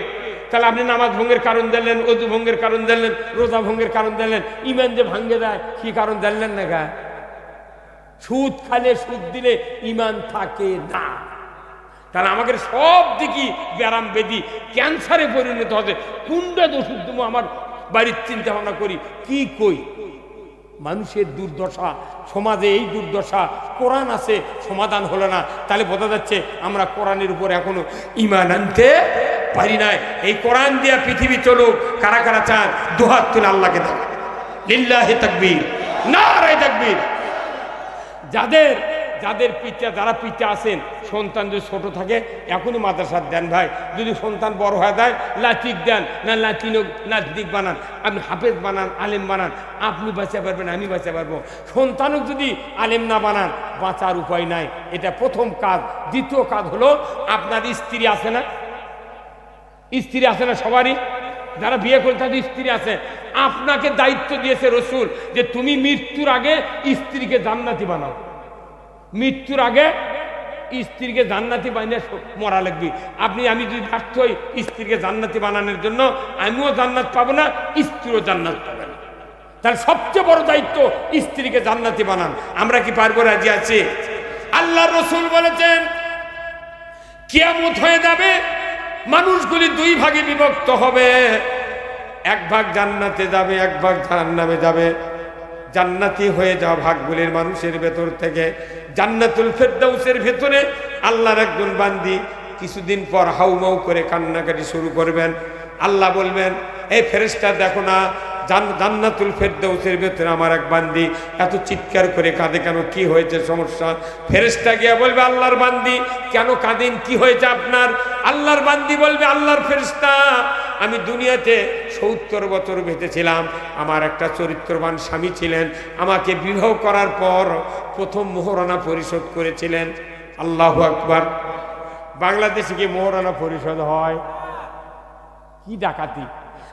তাহলে আপনি নামাজ ভঙ্গের কারণ জানলেন, অজু ভঙ্গের কারণ জানলেন, রোজা ভঙ্গের কারণ জানলেন, ইমান যে ভাঙ্গে যায় কি কারণ জানলেন না? গা সুদ খালে সুদ দিলে ইমান থাকে না। তাহলে আমাকে সব দিকে ব্যারাম বেদি ক্যান্সারে পরিণত হচ্ছে। কোনটা ওষুধ দেবো আমার বাড়ির চিন্তা ভাবনা করি, কি কই? মানুষের দুর্দশা, সমাজে এই দুর্দশা। কোরআন আছে, সমাধান হলো না। তাহলে বোঝা যাচ্ছে আমরা কোরআনের উপর এখনো ঈমান আনতে পারি নাই। এই কোরআন দিয়ে পৃথিবী চলুক। কারা কারা চান? দুহাত তুলে আল্লাহকে দাও, লিল্লাহি তাকবীর, নারায়ে তাকবীর। যাদের পিতা, যারা পিতা আছেন, সন্তান যদি ছোট থাকে এখনই মাদ্রাসার দেন ভাই। যদি সন্তান বড় হয়ে যায় লাতিক দেন, না নাতিক বানান, আপনি হাফেজ বানান, আলেম বানান, আপনি বাঁচতে পারবেন, আমি বাঁচতে পারবো। সন্তানও যদি আলেম না বানান বাঁচার উপায় নাই। এটা প্রথম কাজ। দ্বিতীয় কাজ হলো আপনার স্ত্রী আছে না? স্ত্রী আছে না সবারই? যারা বিয়ে করে তাদের স্ত্রী আছে। আপনাকে দায়িত্ব দিয়েছে রসুল যে তুমি মৃত্যুর আগে স্ত্রীকে জান্নাতি বানাও। মৃত্যুর আগে স্ত্রীকে জান্নাতি বানিয়ে মরা লাগবে। আমি যদি ব্যর্থ হই স্ত্রীকে জান্নাতি বানানোর জন্য, আমিও জান্নাত পাবো না, স্ত্রীও জান্নাত পাবে না। তাহলে সবচেয়ে বড় দায়িত্ব স্ত্রীকে জান্নাতি বানান। আমরা কি পারবো? রাজি আছি? আল্লাহ রসুল বলেছেন কিয়ামত হয়ে যাবে, মানুষগুলি দুই ভাগে বিভক্ত হবে, এক ভাগ জান্নাতে যাবে, এক ভাগ জাহান্নামে যাবে। জান্নাতি হয়ে যাওয়া ভাগগুলির মানুষের ভেতর থেকে জান্নাতুল ফেরদাউসের ভেতরে আল্লাহর একজন বান্দি কিছুদিন পর হাউমাউ করে কান্নাকাটি শুরু করবেন। আল্লাহ বলবেন, এই ফেরেশতা দেখো না, জান্নাতুল ফেরদাউসের ভেতরে আমার এক বান্দি এত চিৎকার করে কাঁদে কেন, কি হয়েছে সমস্যা? ফেরেশতা গিয়া বলবে, আল্লাহর বান্দি কেন কাঁদেন, কি হয়েছে আপনার? আল্লাহর বান্দি বলবে, আল্লাহর ফেরেশতা, আমি দুনিয়াতে 70 বছর বেঁচেছিলাম, আমার একটা চরিত্রবান স্বামী ছিলেন, আমাকে বিবাহ করার পর প্রথম মোহরানা পরিশোধ করেছিলেন। আল্লাহু আকবার। বাংলাদেশে কি মোহরানা পরিশোধ হয়? কি ডাকাতি!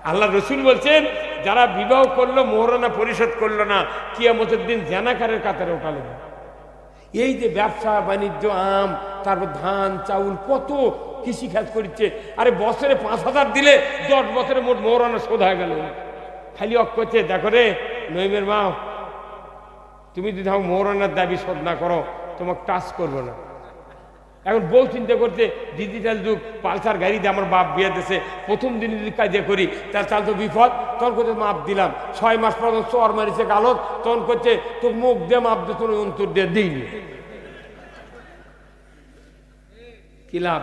আল্লাহ রসুল বলছেন, যারা বিবাহ করলো মোহরানা পরিশোধ করলো না, কিয়ামতের দিন জানাকারের কাতারে ওঠালো। এই যে ব্যবসা বাণিজ্য, আম, তারপর ধান চাউল, কত কৃষিকাজ করছে, আরে বছরে 5,000 দিলে 10 বছরে মোট মোহরানা শোধ হয়ে গেল। খালি করছে, দেখো রে নইমের মা, তুমি যদি আমার মোহরানার দাবি শোধ না করো, তোমাকে টাচ করবো না। এখন বউ চিন্তা করছে, ডিজিটাল যুগ, পালসার গাড়ি দিয়ে আমার বাপ বিয়ে দিয়েছে, প্রথম দিন যদি কাজে করি তার তো বিপদ। তখন করছে মাপ দিলাম, 6 মাস পর চর মারিছে গালত, তখন করছে তো মুখ দিয়ে মাপ দিয়ে তোর অন্তর দিয়ে দিইনি। কি লাভ?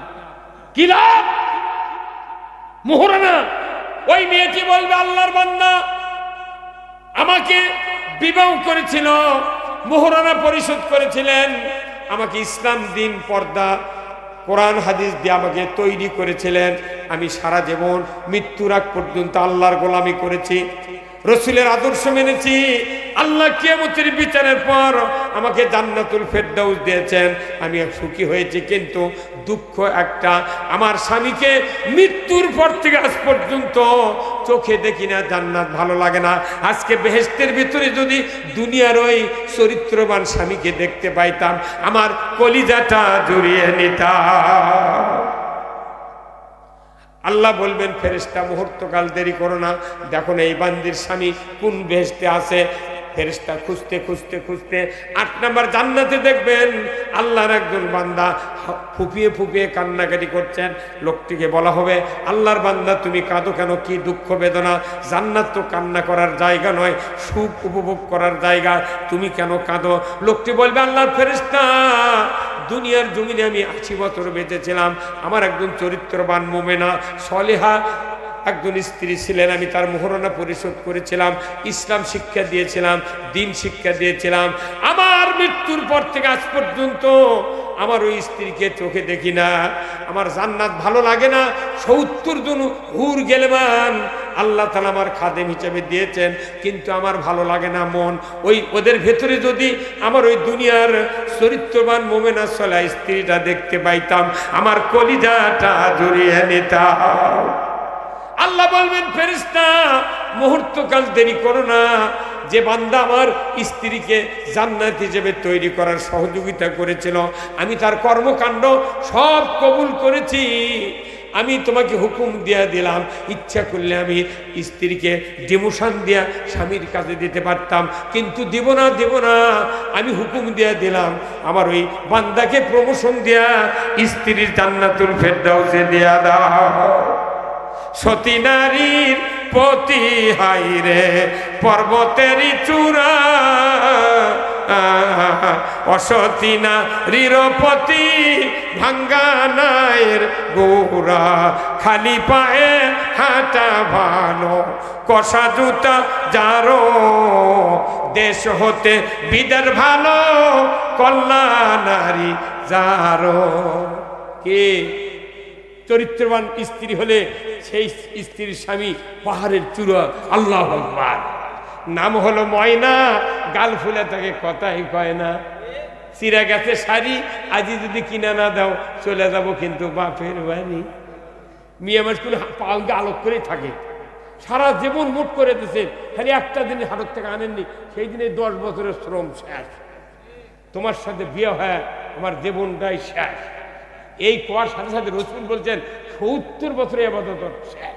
কি লাভ? মোহরানা। ওই মেয়েটি বলবে, আল্লাহর বান্দা আমাকে বিবাহ করেছিল, মোহরানা পরিশোধ করেছিলেন, আমাকে ইসলাম দিন পর্দা কোরআন হাদিস দিয়ে আমাকে তৈরি করেছিলেন, আমি সারা জীবন মৃত্যুর আগ পর্যন্ত আল্লাহর গোলামি করেছি, রসুলের আদর্শ মেনেছি। আল্লাহ কিয়ামতের বিচারের পর আমাকে জান্নাতুল ফেরদাউস দিয়েছেন, আমি সুখী হয়েছি। কিন্তু দুঃখ একটা, আমার স্বামীকে মৃত্যুর পর থেকে আজ পর্যন্ত চোখে দেখি না, জান্নাত ভালো লাগে না। আজকে বেহেশতের ভিতরে যদি দুনিয়ার ওই চরিত্রবান স্বামীকে দেখতে পাইতাম, আমার কলিজাটা জড়িয়ে নিতাম। আল্লাহ বলবেন, ফেরেশতা মুহূর্তকাল দেরি করো না, দেখো না এই বান্দির স্বামী কোন বেহেশতে আছে। ফেরেশতা খুঁজতে খুঁজতে খুঁজতে 8 নম্বর জান্নাতে দেখবেন আল্লাহর একজন বান্দা ফুপিয়ে ফুপিয়ে কান্নাকাটি করছেন। লোকটিকে বলা হবে, আল্লাহর বান্দা তুমি কাঁদো কেন, কি দুঃখ বেদনা? জান্নাত তো কান্না করার জায়গা নয়, সুখ উপভোগ করার জায়গা, তুমি কেন কাঁদো? লোকটি বলবে, আল্লাহর ফেরেশতা, দুনিয়ার জমিনে আমি 80 বছর বেঁচেছিলাম, আমার একজন চরিত্রবান মুমিনা সলেহা একজন স্ত্রী ছিলেন, আমি তার মোহরানা পরিশোধ করেছিলাম, ইসলাম শিক্ষা দিয়েছিলাম, দিন শিক্ষা দিয়েছিলাম। আমার মৃত্যুর পর থেকে আজ পর্যন্ত আমার ওই স্ত্রীকে চোখে দেখি না, আমার জান্নাত ভালো লাগে না। 70 জন হুর গেলেমান আল্লাহ তাআলা আমার খাদেম হিসেবে দিয়েছেন, কিন্তু আমার ভালো লাগে না মন। ওদের ভেতরে যদি আমার ওই দুনিয়ার চরিত্রবান মুমিনা সলেহা স্ত্রীটা দেখতে পাইতাম, আমার কলিজাটা জড়িয়ে নিতাম। আল্লাহ বলবেন, ফেরেশতা মুহূর্তকাল দেরি করো না, যে বান্দা আমার স্ত্রীকে জান্নাত হিসেবে তৈরি করার সহযোগিতা করেছিল, আমি তার কর্মকাণ্ড সব কবুল করেছি। আমি তোমাকে হুকুম দিয়া দিলাম, ইচ্ছা করলে আমি স্ত্রীকে ডিমোশন দিয়া স্বামীর কাছে দিতে পারতাম, কিন্তু দিব না, আমি হুকুম দিয়া দিলাম, আমার ওই বান্দাকে প্রমোশন দিয়া স্ত্রীর জান্নাতুল ফেরদাউসে দিয়া দাও। সতী নারীর পতি হাইরে পর্বতেরই চূড়া, অসতী নারীর পতি ভাঙ্গা নায়ের গোড়া, খালি পায়ে হাঁটা ভালো কষা জুতা যারো, দেশ হতে বিদের ভালো কল্যাণ নারী যারো। কে চরিত্রবান স্ত্রী হলে সেই স্ত্রীর স্বামী পাহাড়ের চূড়া। আল্লাহু আকবার। নাম হলো ময়না, গাল ফুলে তাকে কথাই কয় না। চিরা গেছে শাড়ি, আজি যদি কিনা না দাও চলে যাব কিন্তু বাপের বাড়ি। মিয়া মাসকুল পাউকে আলোক করেই থাকে, সারা জীবন মুট করে দিয়েছে, খালি একটা দিন হাটত থেকে আনেননি, সেই দিনে 10 বছরের শ্রম শেষ। তোমার সাথে বিয়ে হয় আমার জীবনটাই শেষ। এই কোয়ার সাথে সাথে রসুল বলছেন 70 বছরে আবাদত শেষ।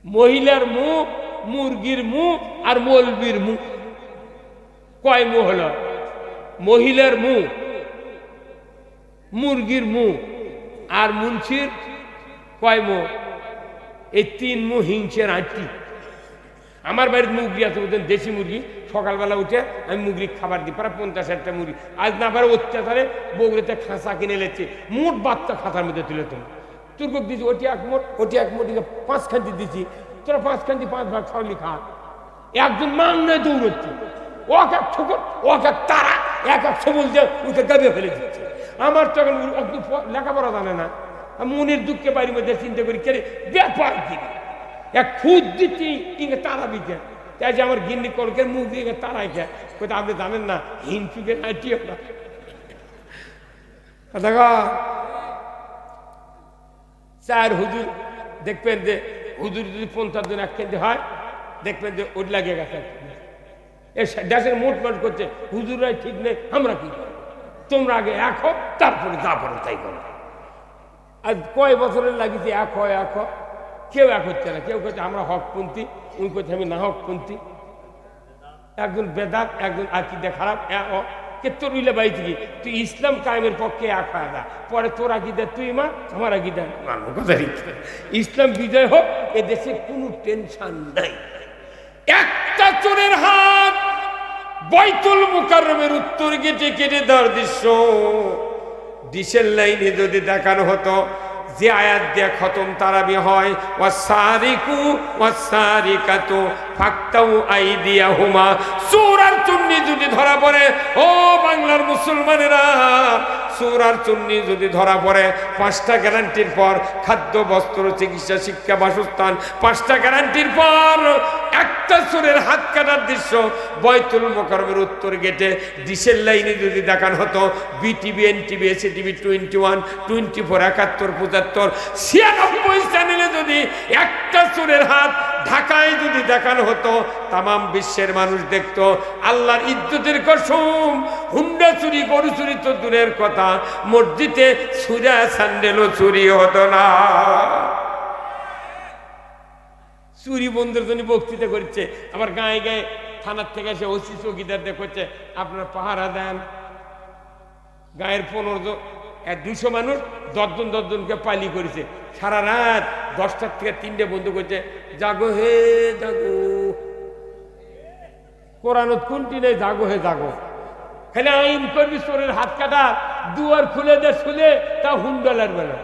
মহিলার মুখ, মুরগির মুখ আর মৌলবীর মুখ, কয় মুখ হলো? মহিলার মুখ, মুরগির মুখ আর মুন্সির কয় মুখ? এই 3 মুখ হিংসের আঁটি। আমার বাড়ির মুরগি আছে, বলতেন দেশি মুরগি। সকালবেলা উঠে আমি মুরগি খাবার দিই, প্রায় 50-60টা মুরগি। আজ না পারে অত্যাচারে বগুড়িতে খাঁচা কিনে লেছে, মোট বাচ্চা খাঁচার মধ্যে তুলে তুমি তুর্কক দিচ্ছি, ওটি এক মোট, ওটি এক মোট, 5 খান্তি দিচ্ছি। তোরা 5 খান্তি 5 ভাগ খাওয়ালি খা। একজন মাংনায় দৌড়চ্ছে, এক এক ঠোকর, এক তারা, এক সবল দিয়ে ওকে দাবিয়ে ফেলে দিচ্ছে। আমার তখন একদম লেখাপড়া জানে না, আমি মনের দুঃখে বাড়ির মধ্যে চিন্তা করি কে ব্যাপার দিবি, এক খুদ দিচ্ছি ইঙ্গে তারা দিচ্ছে। তাই যে আমার গিন্নি কলকের মুখ দিয়ে তারাই খেয়ে কোথায় আপনি জানেন না, হিংসুকে নাইটিও না। দেখো 4 হুজুর দেখবেন যে হুজুর যদি 50 জন 1 কেন্দ্রে হয়, দেখবেন যে ওট লাগিয়ে গেছে। দেশের মোট মাট করছে, হুজুরাই ঠিক নেই, আমরা কি করবো? তোমরা আগে এক হোক, তারপরে যা পারো তাই করো। আজ কয় বছরের লাগিয়েছে এক হয়, এক হোক, কেউ এক হচ্ছে না। কেউ করছে আমরা হকপন্থী, উনি করছে আমি না হকপন্থী। একজন বেদাত, একজন আকিদা খারাপ। কে তোর উইলে বাই থেকে তুই ইসলাম কায়েমের পক্ষে এক হয় না, পরে তোর আকিদা তুই মা, আমার আকিদা মানব। কথা ইসলাম বিজয় হোক, এ দেশে কোনো টেনশন নাই। একটা চোরের হাত বাইতুল মুকাররমের উত্তর গেটে কেটে দেওয়ার দৃশ্য ডিশের লাইনে যদি দেখানো হতো, যে আয়াত দিয়ে খতম তারাবি হয়, ওয়াসারিকু ওয়াসারিকাতু ফাকতাউ আইদিয়াহুমা, চোর আর চুন্নি যদি ধরা পড়ে, ও বাংলার মুসলমানেরা, চোর আর চুন্নি যদি ধরা পড়ে, 5টা গ্যারান্টির পর খাদ্য, বস্ত্র, চিকিৎসা, শিক্ষা, বাসস্থান, 5টা গ্যারান্টির পর একটা চোরের হাত কাটার দৃশ্য বাইতুল মুকাররমের উত্তর গেটে ডিশের লাইনে যদি দেখানো হতো, বিটিভি, এনটিভি, এসিটিভি, 21, 24, 71, 75, 96 চ্যানেলে যদি একটা চোরের হাত ঢাকায় যদি দেখানো হতো, তামাম বিশ্বের মানুষ দেখতো। আল্লাহর ইজ্জতের কসম, হুন্ডা চুরি, গরু চুরি তো দূরের কথা, মসজিদে সুরা স্যান্ডেলও চুরি হতো না। চুরি বন্ধের জন্য বক্তৃতা করছে, আবার গায়ে গায়ে থানার থেকে এসে ওসি চৌকিদার দেখছে আপনারা পাহারা দেন। গায়ের 200 মানুষ 10 জনকে পালি করেছে, সারা রাত 10টার থেকে 3টে বন্ধ করছে, জাগো হে জাগো, কোরআনত কোনটি নেই, জাগো হে জাগো। খালি আইন করবি চোরের হাত কাটা, দুয়ার খুলে দে শুলে, তা হুন্ডা লাগবে না।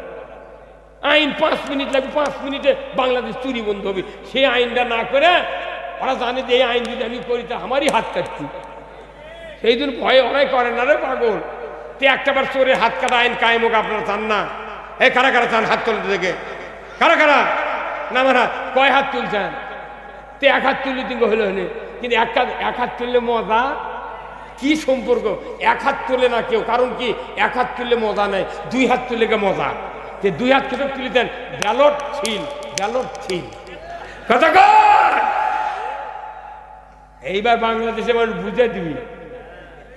আইন 5 মিনিট লাগবে, 5 মিনিটে বাংলাদেশ চুরি বন্ধ হবে। সেই আইনটা না করে ওরা জানে যে এই আইন যদি আমি করি তা আমারই হাত কাটছি, সেই জন্য ভয়ে ওরাই করে না রে পাগল। তে একটাবার চোরের হাত কাটা আইন কায়েম হোক, আপনারা চান না? এই কারা কারা চান হাত তুলতে থেকে? কারা কারা? না মারা কয় হাত তুলছেন? তে 1 হাত তুললে দিন হলে হলে, কিন্তু এক হাত তুললে মজা কি সম্পর্ক? 1 হাত তুলে না কেউ, কারণ কি 1 হাত তুললে মজা নেই, 2 হাত তুললে মজা। 2 হাত কেটে তুলে দেন, ব্যালট ছিল, ব্যালট ছিল। কথা কর, এইবার বাংলাদেশে মানুষ বুঝে দিবি।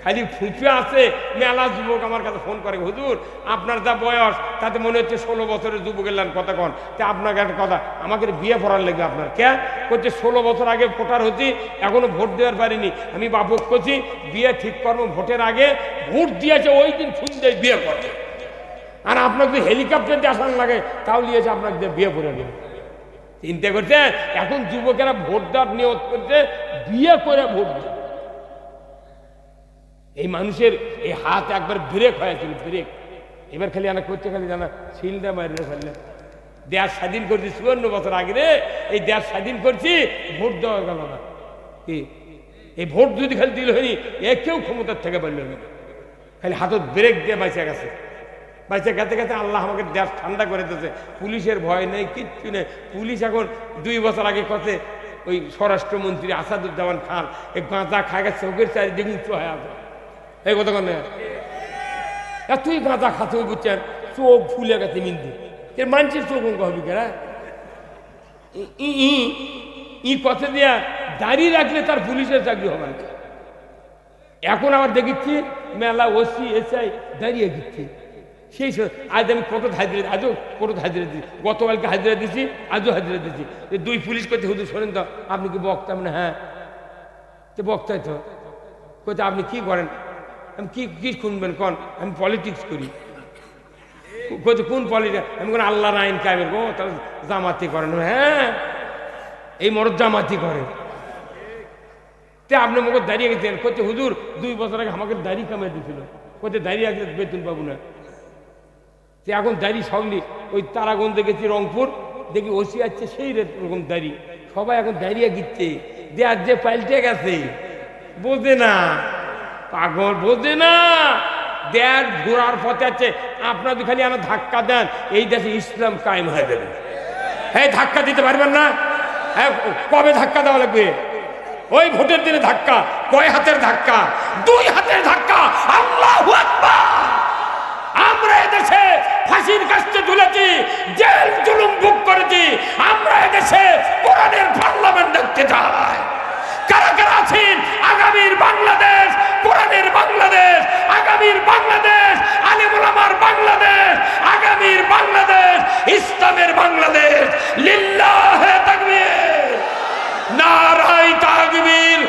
খালি ফুঁপে আছে, মেলা যুবক আমার কাছে ফোন করে, হুজুর আপনার যা বয়স তাতে মনে হচ্ছে 16 বছরের যুবক এলেন, কথা কন। তা আপনাকে একটা কথা, আমাকে বিয়ে পড়ার লাগবে আপনার। কে করছে? 16 বছর আগে ভোটার হচ্ছি, এখনো ভোট দেওয়ার পারিনি। আমি বাবক করছি বিয়ে ঠিক করবো, ভোটের আগে ভোট দিয়েছে ওই দিন শুনতে বিয়ে করবে। আর আপনাকে যদি হেলিকপ্টার দিয়ে আসান লাগে তাও নিয়েছে, আপনাকে দিয়ে বিয়ে করে নেবে। চিন্তা করছে এখন যুবকেরা ভোট দেওয়ার নিয়ত করছে, বিয়ে করে ভোট দেবে। এই মানুষের এই হাত একবার ব্রেক হয়েছিল, ব্রেক। এবার খালি আনা করছে, খালি জানা শিলটা মারিয়ে ফেললে। দেশ স্বাধীন করছি 54 বছর আগে রে, এই দেশ স্বাধীন করছি, ভোট দেওয়া গেল না। এই ভোট যদি খালি দিল হয়নি, এ কেউ ক্ষমতার থেকে বলল না, খালি হাতত ব্রেক দিয়ে বাইচে গেছে। বাইচে গেতে গেতে আল্লাহ আমাকে দেশ ঠান্ডা করে দিয়েছে। পুলিশের ভয় নেই, কিচ্ছু নেই। পুলিশ এখন 2 বছর আগে কথা, ওই স্বরাষ্ট্রমন্ত্রী আসাদুজ্জামান খান এই গাঁজা খায় গেছে, চোখের চারিদিকে উঁচু হয়ে আছে। এই কথা কন, তুই গাঁজা খাতে বুঝছেন, চোখ ফুলে গেছে মিন্দি, এর মানুষের চোখ অঙ্ক হবি কেরা? ই কথা দিয়া দাঁড়িয়ে রাখলে তার পুলিশের চাকরি হবে না। এখন আবার দেখেছি মেলা ওসি এসআই দাঁড়িয়ে দিচ্ছে। সেই আজ আমি কত হাজিরা, আজও কত হাজিরা দিচ্ছি, গতকালকে হাজিরা দিচ্ছি, আজও হাজিরা দিচ্ছি। দুই পুলিশ করতে হুজুর শোনেন তো আপনি কি বক্তা? মানে হ্যাঁ, তো বক্তাই তো। কোথা আপনি কি করেন? আমি কি কি শুনবেন কন? আমি পলিটিক্স করি। কোন পলিটিক্স? আমি কোন আল্লাহর আইন কায়েমের গো, তাহলে জামাতি করেন? হ্যাঁ, এই মরদ জামাতি করে। তে আপনি মুখ দাঁড়িয়ে গেছেন কোথায়? হুজুর 2 বছর আগে আমাকে দাড়ি কামিয়ে দিয়েছিল, কোথায় দাঁড়িয়ে আগে বেতন পাবো না। সে এখন দাড়ি সবলি ওই তারাগঞ্জে গেছি, রংপুর দেখি ওসি আছে সেই রকম দাড়ি, সবাই এখন দাঁড়িয়ে গিচ্ছে। দেয়ার যে পাল্টে গেছে বোঝে না, পাগল বোঝে না। দেয়ার ঘোরার পথে আছে। আপনার খালি আমার ধাক্কা দেন, এই দেশে ইসলাম কায়েম হয়ে যাবে। হ্যাঁ, ধাক্কা দিতে পারবেন না? হ্যাঁ, কবে ধাক্কা দেওয়া লাগবে? ওই ভোটের দিনে ধাক্কা। কয় হাতের ধাক্কা? 2 হাতের ধাক্কা। আল্লাহু আকবার। আমরা এদেশে ফাঁসির কাছে ঝুলেছি, জেল জুলুম ভোগ করেছি। আমরা এদেশে কোরআনের পার্লামেন্ট দেখতে চাই। কারা কারা আছেন? আগামীর বাংলাদেশ কোরআনের বাংলাদেশ, আগামীর বাংলাদেশ আলেম ওলামার বাংলাদেশ, আগামীর বাংলাদেশ ইসলামের বাংলাদেশ। লিল্লাহে তাকবীর, নারায়ে তাকবীর।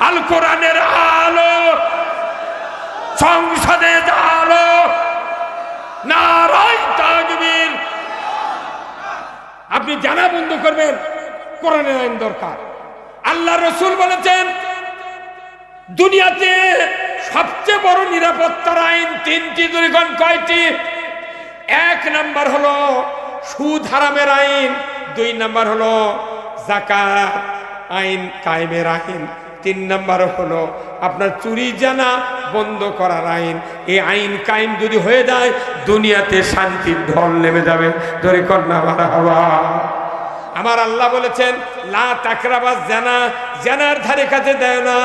আল কোরআনের আলো, সংসদে আলো, নারায়ে তাকবীর। আপনি জানা বন্ধ করবেন, কোরআনের আইন দরকার। আল্লাহ রসুল বলেছেন দুনিয়াতে সবচেয়ে বড় নিরাপত্তার আইন 3টি। দুর্গণ কয়টি? 1 নাম্বার হলো সুদ হারামের আইন, 2 নাম্বার হলো যাকাত আইন কায়েমের আইন, 3 নাম্বার হলো আপনার চুরি জানা বন্ধ করার আইন। এই আইন কায়েম যদি হয়ে যায় দুনিয়াতে শান্তির ঢল নেমে যাবে। ধরে কন্যা মারহাবা। আমার আল্লাহ বলেছেন লা তাকরাবাস জানা, জানার ধারে কাছে দেয় না।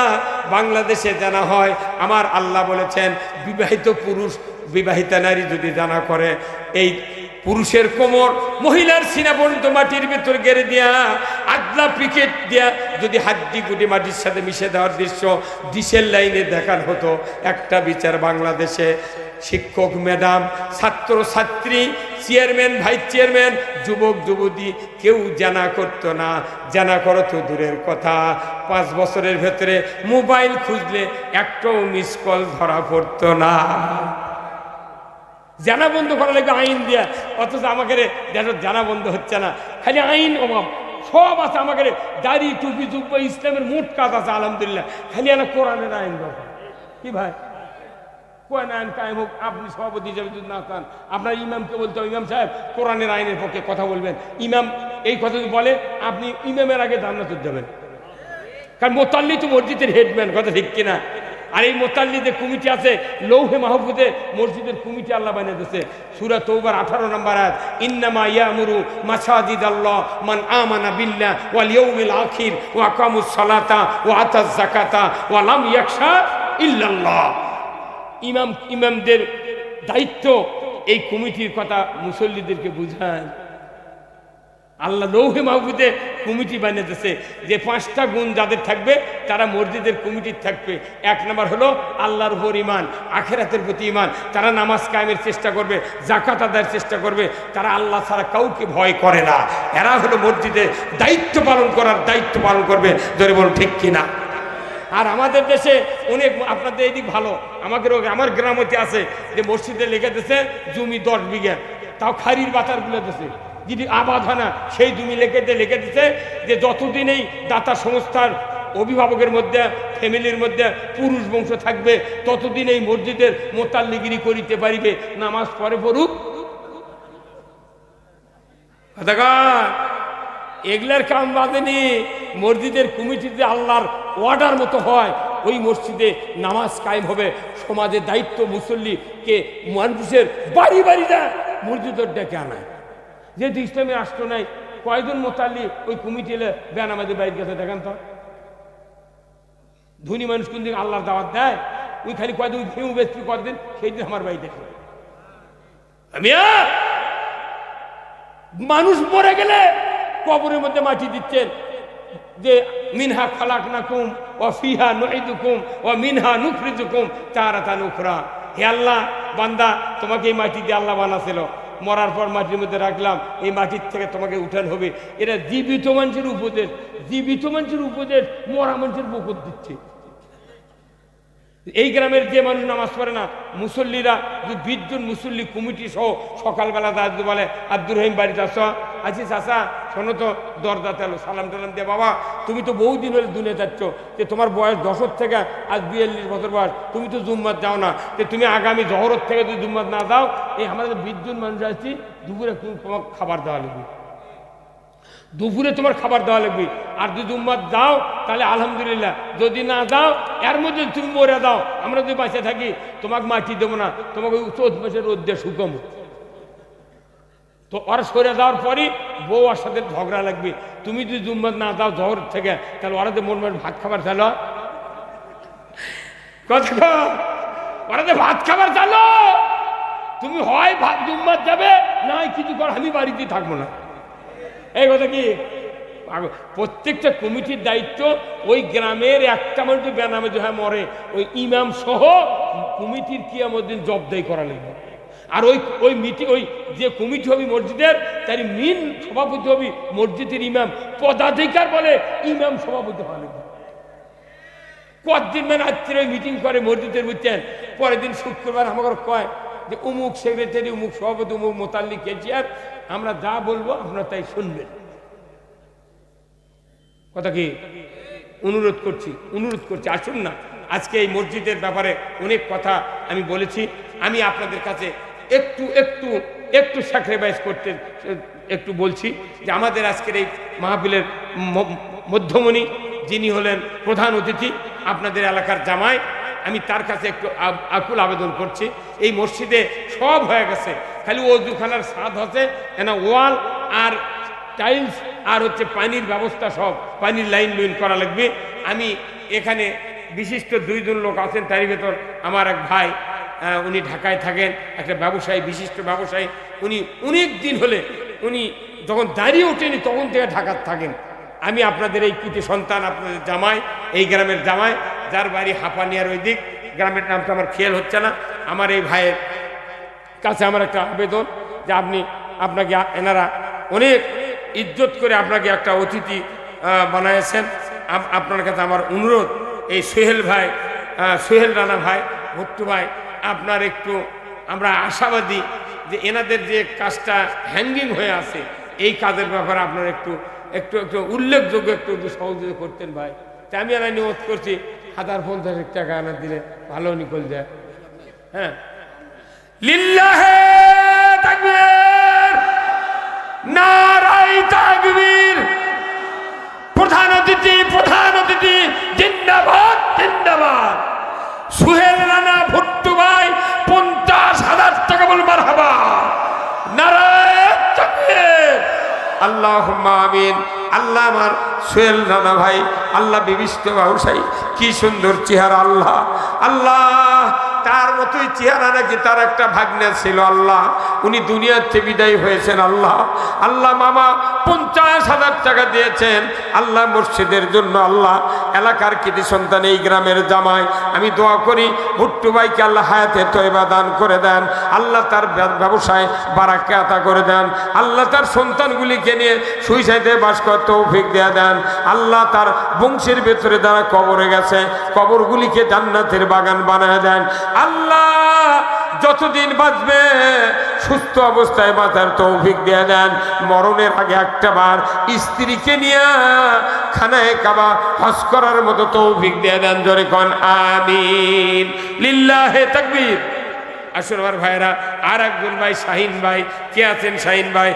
বাংলাদেশে জানা হয়। আমার আল্লাহ বলেছেন বিবাহিত পুরুষ বিবাহিতা নারী যদি জানা করে, এই পুরুষের কোমর মহিলার সিনা পর্যন্ত মাটির ভেতর গেড়ে দিয়া, আদলা পিকেট দিয়া যদি হাড্ডি গুটি মাটির সাথে মিশে দেওয়ার দৃশ্য ডিসেল লাইনে দেখার হতো। একটা বিচার বাংলাদেশে শিক্ষক ম্যাডাম, ছাত্র ছাত্রী, চেয়ারম্যান ভাইস চেয়ারম্যান, যুবক যুবতী কেউ জানা করতো না। জানা করো তো দূরের কথা, 5 বছরের ভেতরে মোবাইল খুঁজলে একটাও মিস কল ধরা পড়তো না। জানা বন্ধ করা লাগবে আইন দেয়া, অথচ আমাকে জানা বন্ধ হচ্ছে না। খালি আইন অভাব, সব আছে আমাকে, দাড়ি টুপি জুব্বা ইসলামের মোট কাজ আছে আলহামদুলিল্লাহ। খালি না কোরআনের আইন দরকার। কি ভাই, কোরআন আইন কায়েম হোক। আপনি সভাপতি হিসেবে যদি না চান, আপনার ইমামকে বলতে হবে ইমাম সাহেব কোরআনের আইনের পক্ষে কথা বলবেন। ইমাম এই কথা যদি বলে, আপনি ইমামের আগে জান্নাতে যাবেন। কারণ মোতাল্লি তো মসজিদের হেডম্যান, কথা ঠিক কিনা? আর এই মোতাল্লিদের কমিটি আছে, লৌহে মাহফুজে মসজিদের কমিটি আল্লাহ বানিয়ে দিয়েছে। সূরা তওবার 18 নম্বর আয়াত, ইন্নামা ইয়ামুরু মাসাজিদাল্লাহ মান আমানা বিল্লাহ ওয়াল ইয়াউমিল আখির ওয়া আকামুস সালাতা ওয়া আতাজ যাকাতা ওয়া লাম ইয়াখশা ইল্লাল্লাহ। ইমামদের দায়িত্ব এই কমিটির কথা মুসল্লিদেরকে বুঝায়। আল্লাহ লৌহে মাহফুজে কমিটি বানিয়ে দিয়েছে যে 5টা গুণ যাদের থাকবে তারা মসজিদের কমিটির থাকবে। 1 নম্বর হলো আল্লাহর উপর ঈমান, আখিরাতের প্রতি ঈমান। তারা নামাজ কায়েমের চেষ্টা করবে, যাকাত আদায়ের চেষ্টা করবে। তারা আল্লাহ ছাড়া কাউকে ভয় করে না। এরা হলো মসজিদে দায়িত্ব পালন করার দায়িত্ব পালন করবে। ধরে বলুন ঠিক কিনা? আর আমাদের দেশে অনেক, আপনাদের এইদিক ভালো, আমার গ্রাম হতে আছে যে মসজিদে লিখে দিয়েছে জমি 10 বিঘা, তাও খারির বাতার গুলো দিয়েছে, যদি আবাদ হয় না সেই জমি লিখে দিচ্ছে যে যতদিন এই দাতা সংস্থার অভিভাবকের মধ্যে ফ্যামিলির মধ্যে পুরুষ বংশ থাকবে ততদিন এই মসজিদের মোতাল্লিগিরি করিতে পারিবে, নামাজ পরে পড়ুক। এগুলার কাম বাঁধেনি। মসজিদের কমিটিতে আল্লাহর ওয়ার্ডার মতো হয়, ওই মসজিদে নামাজ কায়েম হবে। সমাজের দায়িত্ব মুসল্লিকে মানুষের বাড়ি বাড়ি যায় মসজিদের ডেকে আনায়। যেহেতু ইসলামী রাষ্ট্র নাই, কয়জন মোতাল্লি ওই কমিটি এলে বেন আমাদের বাড়ির কাছে দেখেন তো। ধনী মানুষ কোন দিন আল্লাহর দাওয়াত দেয়? ওই খালি কয়দিন ঘেউ বেশি কদিন, সেই দিন আমার বাড়ি দেখে। মানুষ মরে গেলে কবরের মধ্যে মাটি দিচ্ছেন, যে মিনহা খালাকনাকুম ওয়া ফিহা নুঈদুকুম ওয়া মিনহা নুখরিজুকুম তারাতান উখরা। হে আল্লাহ, বান্দা তোমাকে এই মাটি দিয়ে আল্লাহ বানাছিল, মরার পর মাটির মধ্যে রাখলাম, এই মাটির থেকে তোমাকে উঠান হবে। এরা জীবিত মানুষের উপদেশ, জীবিত মানুষের উপদেশ মরা মানুষের বকুত দিচ্ছে। এই গ্রামের যে মানুষ নামাজ পড়ে না, মুসল্লিরা যে 20 জন মুসল্লি কমিটি সহ সকালবেলা দাদু বলে, আব্দুর রহিম বাড়িতে আছি চাচা, শোনো তো, দরজা তেলো, সালাম টালাম দিয়ে, বাবা তুমি তো বহুদিন হলে দুনিয়া যাচ্ছ, যে তোমার বয়স 10 থেকে আজ 42 বছর বয়স, তুমি তো জুম্মাত যাও না, যে তুমি আগামী জহরত থেকে যদি জুম্মাত না দাও, এই আমাদের 20 জন মানুষ আছি, দুপুরে তোমার খাবার দেওয়া লাগবে, দুপুরে তোমার খাবার দেওয়া লাগবে। আর যদি উম্মাদ দাও তাহলে আলহামদুলিল্লাহ, যদি না দাও এর মধ্যে তুমি মরে দাও, আমরা যদি বাঁচে থাকি তোমাকে মাটি দেবো না, তোমাকে 14 মাসের রোদ দিয়ে শুকাবো। তো ওরা সরে দেওয়ার পরই বউ ওর সাথে ঝগড়া লাগবে, তুমি যদি জুম্মাদ না দাও জহর থেকে, তাহলে ওরা যে মন ভাত খাবার চালো, কথা ওরা যে ভাত খাবার চালো, তুমি হয় ভাত জুম্মাদ যাবে, না কিছু কর, আমি বাড়িতে থাকবো না। এই কথা কি? প্রত্যেকটা কমিটির দায়িত্ব ওই গ্রামের একটা মানুষ বেনামে যে হয় মরে, ওই ইমাম সহ কমিটির কিয়ামত দিন জবাবদেহি করা লাগবে। আর ওই মিটিং, ওই যে কমিটি হবে মসজিদের, তার মেন সভাপতি হবে মসজিদের ইমাম, পদাধিকার বলে ইমাম সভাপতি হওয়া লাগবে। কতদিন মানে রাত্রে ওই মিটিং করে মসজিদের, বুঝছেন? পরের দিন শুক্রবার আমাকে কয় যে অমুক সেক্রেটারি, অমুক সভাপতি, অমুক মোতাল্লিক কেজিয়ার, আমরা যা বলবো আপনারা তাই শুনবেন। কথা কি? অনুরোধ করছি আসুন না। আজকে এই মসজিদের ব্যাপারে অনেক কথা আমি বলেছি, আমি আপনাদের কাছে একটু স্যাক্রিফাইস করতে একটু বলছি যে আমাদের আজকের এই মাহফিলের মধ্যমণি যিনি হলেন প্রধান অতিথি, আপনাদের এলাকার জামাই, আমি তার কাছে একটু আকুল আবেদন করছি। এই মসজিদে সব হয়ে গেছে, খালি ওযুখানার ছাদ হচ্ছে, এনা ওয়াল আর টাইলস আর হচ্ছে পানির ব্যবস্থা, সব পানির লাইন করা লাগবে। আমি এখানে বিশিষ্ট 2 জন লোক আছেন, তারই ভেতর আমার এক ভাই, উনি ঢাকায় থাকেন, একটা ব্যবসায়ী, বিশিষ্ট ব্যবসায়ী, উনি অনেক দিন হলে, উনি যখন দাঁড়িয়ে ওঠেনি তখন থেকে ঢাকার থাকেন। আমি আপনাদের এই কৃতি সন্তান, আপনাদের জামাই, এই গ্রামের জামাই, যার বাড়ি হাঁপানিয়ার ওই দিক, গ্রামের নামটা আমার খেয়াল হচ্ছে না। আমার এই ভাইয়ের কাছে আমার একটা আবেদন যে আপনাকে এনারা অনেক ইজ্জত করে আপনাকে একটা অতিথি বানাইছেন। আপনার কাছে আমার অনুরোধ, এই সোহেল ভাই, সোহেল রানা ভাই, ভুট্টু ভাই, আপনার একটু, আমরা আশাবাদী যে এনাদের যে কাজটা হ্যাঙ্গিং হয়ে আছে, এই কাজের ব্যাপারে আপনার একটু উল্লেখযোগ্য একটু সহযোগিতা করতেন ভাই। তাই আমি এরা নিয়োগ করছি 1050 টাকা আনা দিলে ভালো নিকল যায়। হ্যাঁ, লিল্লাহে তাকবীর, নারায়ে তাকবীর। প্রধান অতিথি জিন্দাবাদ, জিন্দাবাদ। সোহেল রানা ভুট্টু ভাই 50,000 টাকা বল মারহাবা, নারায়ে তাকবীর, আল্লাহুম্মা আমিন। আল্লাহ আমার সোহেল রানা ভাই, আল্লাহ বিবিষ্ট ব্যবসায়ী, কি সুন্দর চেহারা, আল্লাহ তার মতোই চেহারা নাকি তার একটা ভাগ্নে ছিল, আল্লাহ উনি দুনিয়াতে বিদায় হয়েছেন। আল্লাহ মামা 50,000 টাকা দিয়েছেন আল্লাহ মসজিদের জন্য। আল্লাহ এলাকার কৃতি সন্তান, এই গ্রামের জামাই, আমি দোয়া করি ভুট্টু ভাইকে আল্লাহ হায়াতে তয়বা দান করে দেন, আল্লাহ তার ব্যবসায় বারাকা আতা করে দেন, আল্লাহ তার সন্তানগুলিকে নিয়ে সুইসাইডে বাস করার তৌফিক দিয়ে দেন, আল্লাহ তার বংশের ভেতরে যারা কবরে গেছে কবরগুলিকে জান্নাতের বাগান বানায় দেন। আল্লাহ যতদিন বাঁচবে সুস্থ অবস্থায় বাঁচার তৌফিক দিয়ে দেন। মরণের আগে একটা বার স্ত্রীকে নিয়ে খানায়ে কাবা হজ করার মতো তৌফিক দিয়ে দেন। জোরে কোন আমিন, লিল্লাহে তাকবীর। আসুন আমার ভাইরা, আর একজন ভাই শাহিন ভাই, কে আছেন? শাহিন ভাই।